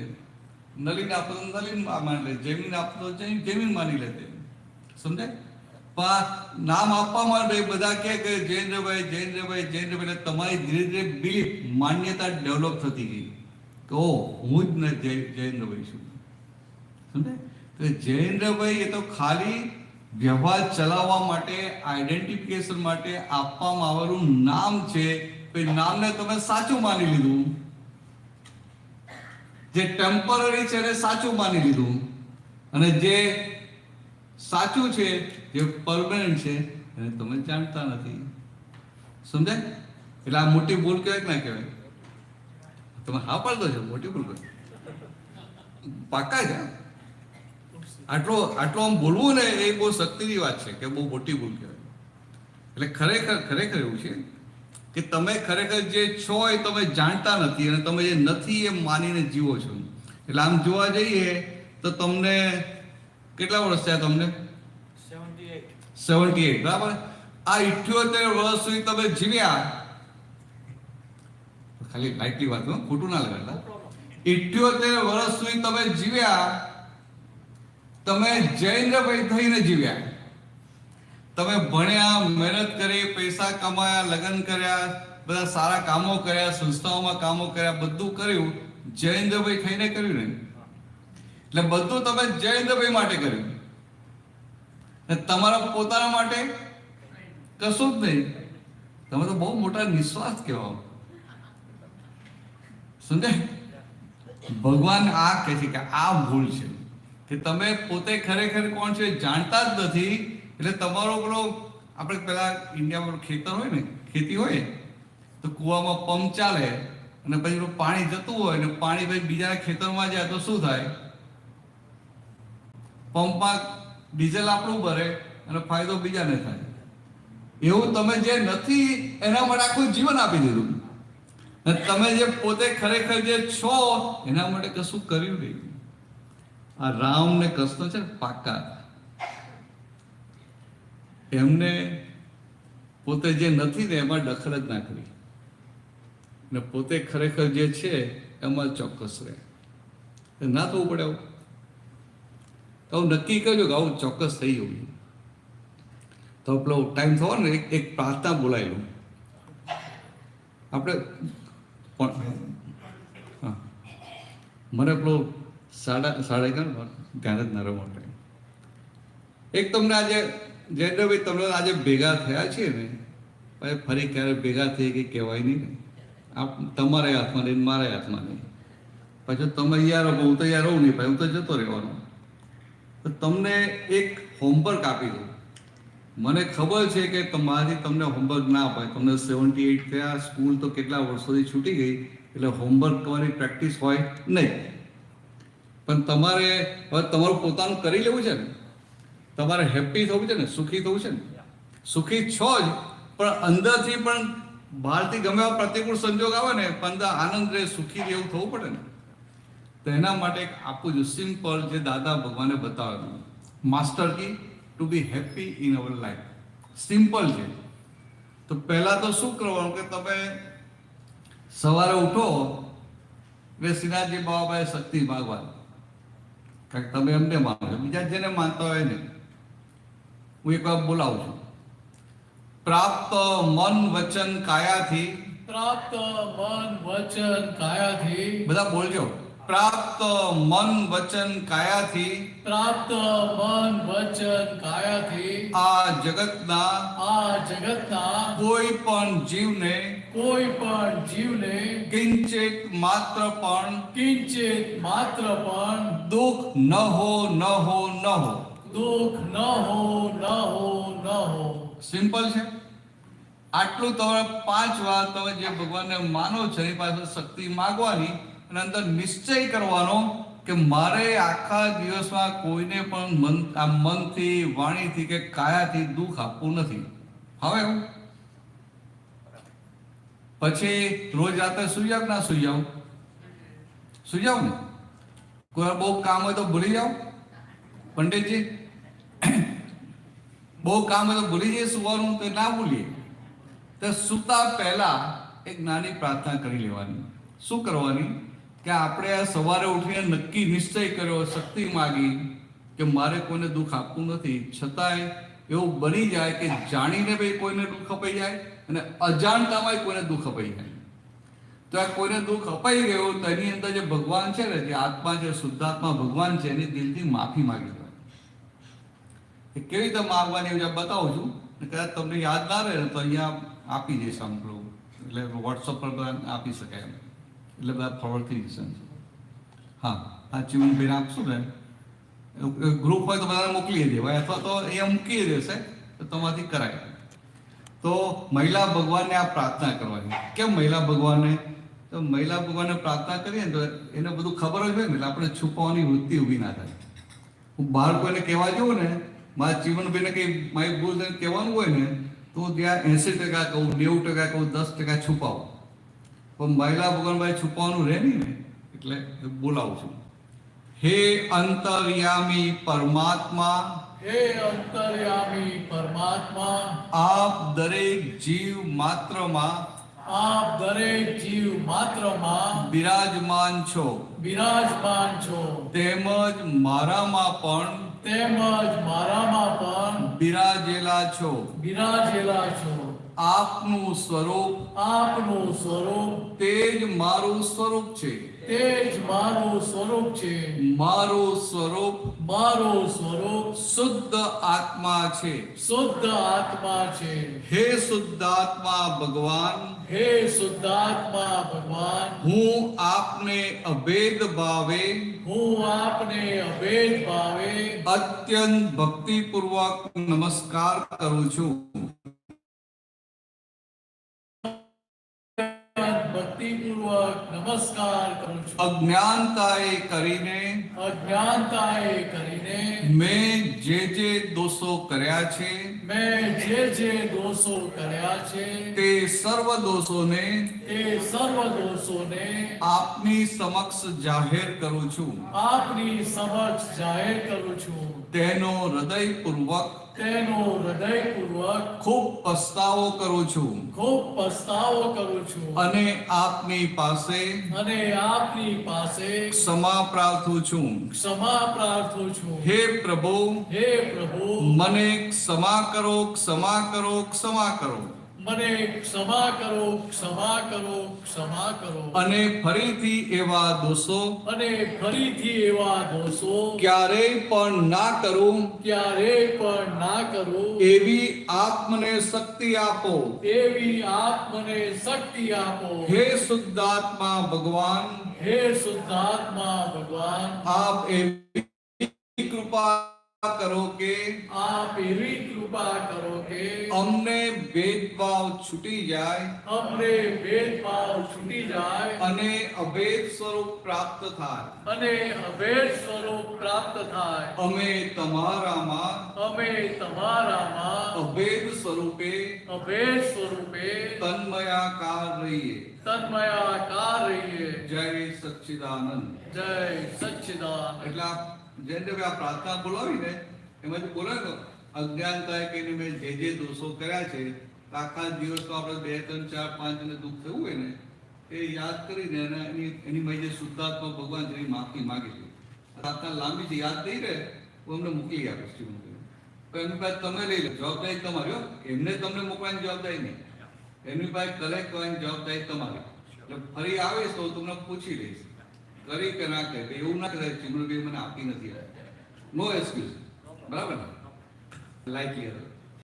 નલિન આપતો નલિન માની લે, જમીન આપતો જમીન માની લેતે. સમજાય? પણ નામ આપવા માટે બધા કે જયેન્દ્રભાઈ જયેન્દ્રભાઈ જયેન્દ્રભાઈ, તમારી ધીરે ધીરે બિલીફ માન્યતા ડેવલપ થતી ગઈ કે ઓ હું જ ને જયેન્દ્રભાઈ છું. સમજાય? તો જયેન્દ્રભાઈ એ તો ખાલી વ્યવહાર ચલાવવા માટે, આઈડેન્ટિફિકેશન માટે આપવામાં આવેલું નામ છે. નામને તમે સાચું માની લીધું, જે ટેમ્પરરી છે એને સાચું માની લીધું, અને જે સાચું છે, જે પરમેનન્ટ છે, એને તમે જાણતા નથી. સમજાય? એટલે આ મોટી ભૂલ કહેવાય કે ના કહેવાય? તમે હા પાડતો છો મોટી ભૂલ કહો. પાકા છે. આટલો આમ બોલવું ને એ બહુ શક્તિની વાત છે, કે બહુ મોટી ભૂલ કહેવાય. એટલે ખરેખર એવું છે કે તમે ખરેખર જે છો એ તમે જાણતા નથી, અને તમે જે નથી એ માનીને જીવો છો. એટલે આમ જોવા જઈએ તો તમને કેટલા વર્ષ થયા? તમને 78, બરાબર. આ 78 વર્ષ સુધી તમે જીવ્યા, ખાલી લાઈટલી વાત, ખોટું ના લગાડતા. 78 વર્ષ સુધી તમે જીવ્યા, તમે જયેન્દ્રભાઈ થઈને જીવ્યા. તમે ભણ્યા, મહેનત કરી, પૈસા કમાયા, લગ્ન કર્યા, બધા સારા કામો કર્યા, સંસ્થાઓમાં કામો કર્યા, બધું કર્યું જયેન્દ્રભાઈ થઈને કર્યું ને. એટલે બધું તમે જયેન્દ્રભાઈ માટે કર્યું, તમારા પોતાના માટે કશું જ નહીં. તમે તો બહુ મોટા નિસ્વાર્થ કહેવાય. સમજાય? ભગવાન આ કહે છે કે આ ભૂલ છે, કે તમે પોતે ખરેખર કોણ છે જાણતા જ નથી. એટલે તમારો પેલો, આપણે પેલા ઇન્ડિયામાં ખેતર હોય ને, ખેતી હોય તો કૂવામાં પંપ ચાલે, અને પછી પેલું પાણી જતું હોય ને પાણી પછી બીજાના ખેતરમાં જાય તો શું થાય? પંપમાં ડીઝલ આપણું ભરે અને ફાયદો બીજાને થાય. એવું તમે જે નથી એના માટે આખું જીવન આપી દીધું. તમે જે પોતે ખરેખર જે છો એના માટે કશું કર્યું નહીં. આ રામ ને કૃષ્ણ છે ને પાકા, એમને પોતે જે નથી ને એમાં દખલ જ ના કરી, ને પોતે ખરેખર જે છે એમાં ચોક્કસ રહે. ના થવું પડે આવું. તો નક્કી કરજો કે આવું ચોક્કસ થઈ જવું. તો પેલો ટાઈમ થયો ને એક પ્રાર્થના બોલાવી લઉં આપણે. હા, મને પેલો સાડા ધ્યાન જ ના રહે માટે. એક તમને આજે જયેન્દ્રભાઈ તમને આજે ભેગા થયા છીએ ને, પછી ફરી ક્યારે ભેગા થઈ કે કહેવાય નહીં ને. તમારે હાથમાં નહીં, મારા હાથમાં નહીં. પછી તમે યાર હું તો યાર રહું નહીં, પછી હું તો જતો રહેવાનો. તો તમને એક હોમવર્ક આપી દઉં. મને ખબર છે કે તમારાથી તમને હોમવર્ક ના અપાય. તમને 78 થયા, સ્કૂલ તો કેટલા વર્ષોથી છૂટી ગઈ, એટલે હોમવર્ક કરવાની પ્રેક્ટિસ હોય નહીં. પણ તમારે હવે તમારું પોતાનું કરી લેવું છે ને. તમારે હેપી થવું છે ને, સુખી થવું છે ને. સુખી છો જ, પણ અંદરથી પણ, બહારથી ગમે એવા પ્રતિકૂળ સંજોગ આવે ને, પણ અંદર આનંદ રહે, સુખી રહે એવું થવું પડે ને. તો એના માટે એક આપું છું સિમ્પલ, જે દાદા ભગવાને બતાવેલું master key to be happy in our life. Simple છે. તો પહેલા તો શું કરવાનું કે તમે સવારે ઉઠો એટલે શ્રીનાથજી બાબા પાસે શક્તિ માગવાની. કારણ કે તમે એમને માનો છો, બીજા જેને માનતા હોય ને. હું એક વાર બોલાવું છું. પ્રાપ્ત મન વચન કાયાથી, પ્રાપ્ત મન વચન કાયાથી, બધા બોલજો. પ્રાપ્ત મન વચન કાયાથી, પ્રાપ્ત મન વચન કાયાથી, આ જગતના, આ જગતના કોઈ પણ જીવને, કોઈ પણ જીવને કિંચિત માત્ર પણ, કિંચિત માત્ર પણ દુઃખ ન હો, ન હો, ન હો. દુઃખ ન હો, ન હો, ન હો. સિમ્પલ છે. આટલું તમે 5 વાર તમે જે ભગવાનને માનો છો એની પાસે શક્તિ માગવાની, અને અંદર નિશ્ચય કરવાનો કે મારે આખા દિવસમાં કોઈને પણ મનથી, વાણીથી કે કાયાથી દુઃખ આપવું નથી. હવે પછી રોજ રાતે સુઈ જાવ, ના સુઈ જાવ? સુઈ જાવ ને. કોઈ બહુ કામ હોય તો ભૂલી જાવ. પંડિતજી, બહુ કામ હોય તો ભૂલી જઈએ સુવાનું, તો ના ભૂલીએ. તો સુતા પહેલા એક નાની પ્રાર્થના કરી લેવાની. શું કરવાની? કે આપણે આ સવારે ઉઠીને નક્કી નિશ્ચય કર્યો, શક્તિ માગી કે મારે કોઈને દુઃખ આપવું નથી, છતાંય એવું બની જાય કે જાણીને ભાઈ કોઈને દુઃખ અપાઈ જાય અને અજાણતામાં કોઈને દુઃખ અપાઈ જાય. તો આ કોઈને દુઃખ અપાઈ ગયું તો એની અંદર જે ભગવાન છે ને, જે આત્મા છે, શુદ્ધાત્મા ભગવાન છે, એની દિલથી માફી માગી દો. એ કેવી રીતે માગવાની હું બતાવું છું. કદાચ તમને યાદ ના રહે તો અહીંયા આપી દઈશ સાંભળો, એટલે વોટ્સઅપ પર આપી શકાય એમ, એટલે બધા ફોરવર્ડ થઈ જશે. હા, આ ચીમનભાઈને આપશું ને, ગ્રુપ હોય તો બધાને મોકલી દેવાય, અથવા તો અહીંયા મૂકી દેશે તો તમારાથી કરાય. તો મહિલા ભગવાનને આ પ્રાર્થના કરવાની. કેમ મહિલા ભગવાનને? તો મહિલા ભગવાનને પ્રાર્થના કરીએ ને તો એને બધું ખબર જ હોય ને એટલે આપણે છુપાવવાની વૃત્તિ ઊભી ના થાય. હું બહાર કોઈને કહેવા જઉં ને, મારા જીવનભાઈને કંઈ મારી ભૂલ થઈને કહેવાનું હોય ને તો ત્યાં 80% કહું, 90% કહું, 10% છુપાવું. પણ મહિલા ભગવાનભાઈ છુપાવવાનું રહે નહીં ને એટલે બોલાવું છું. હે અંતર્યામી પરમાત્મા, હે અંતર્યામી પરમાત્મા, આપ દરેક જીવ માત્રમાં આપ દરેક જીવ માત્રમાં બિરાજમાન છો, બિરાજમાન છો, તેમજ મારામાં પણ તેમજ મારામાં પણ બિરાજેલા છો. બિરાજેલા છો. આપનું સ્વરૂપ આપનું સ્વરૂપ તે જ મારું સ્વરૂપ છે. તે જ મારું સ્વરૂપ છે. મારું સ્વરૂપ મારું સ્વરૂપ શુદ્ધ આત્મા છે. શુદ્ધ આત્મા છે. હે શુદ્ધ આત્મા ભગવાન, હે શુદ્ધાત્મા ભગવાન, હું આપને અભેદ ભાવે હું આપને અભેદ ભાવે અત્યંત ભક્તિપૂર્વક નમસ્કાર કરું છું. ભક્તિપૂર્વક નમસ્કાર કરું છું. અજ્ઞાનતાએ કરીને અજ્ઞાનતાએ કરીને મેં જે દોષો કર્યા છે મેં જે દોષો કર્યા છે તે સર્વ દોષોને તે સર્વ દોષોને આપની સમક્ષ જાહેર કરું છું. આપની સમક્ષ જાહેર કરું છું. તેનો હૃદયપૂર્વક તેનો હૃદયપૂર્વક ખૂબ પસ્તાવો કરું છું ખૂબ પસ્તાવો કરું છું અને આપની પાસે અને આપની પાસે ક્ષમા પ્રાર્થું છું. ક્ષમા પ્રાર્થું છું. હે પ્રભુ, હે પ્રભુ, મને ક્ષમા કરો, ક્ષમા કરો, ક્ષમા કરો. મને ક્ષમા કરો, ક્ષમા કરો, ક્ષમા કરો. અને ફરીથી એવા દોષો અને ફરીથી એવા દોષો ક્યારેય પણ ના કરું ક્યારેય પણ ના કરું એવી આપ મને શક્તિ આપો. એવી આપ મને શક્તિ આપો. હે શુદ્ધાત્મા ભગવાન, હે શુદ્ધાત્મા ભગવાન, આપ એવી કૃપા કરો કે આપ એવી કૃપા કરો કે અમને ભેદભાવ છૂટી જાય અમને ભેદભાવ છૂટી જાય અને અભેદ સ્વરૂપ પ્રાપ્ત થાય. અને અભેદ સ્વરૂપ પ્રાપ્ત થાય. અમે તમારામાં અમે તમારામાં અભેદ સ્વરૂપે અભેદ સ્વરૂપે તન્મયાકાર રહીએ. તન્મયાકાર રહીએ. જય સચ્ચિદાનંદ. જય સચ્ચિદાનંદ. એટલે જેને આ પ્રાર્થના બોલાવી ને એમાંથી બોલે ને અજ્ઞાનતાએ કહીને મેં જે દોષો કર્યા છે આખા દિવસ તો આપણે 2, 3, 4, 5 ને દુઃખ થયું હોય ને એ યાદ કરીને એની જે શુદ્ધાત્મા ભગવાન જેની માફી માગી છે. પ્રાર્થના લાંબી છે, યાદ નહીં રહે હું અમને મોકલી આપીશ. તો એમની પાસે તમે લઈ લો, જવાબદારી તમારી. એમને તમને મોકલવાની જવાબદારી નહીં, એમની પાસે કલેક્ટ કરવાની જવાબદારી તમારી. એટલે ફરી આવીશ તો તમને પૂછી લઈશ કરી કે ના કરે. એવું ના કરે ચિમનભાઈ મને આપી નથી, નો એક્સક્યુઝ. બરાબર ને? Like clear.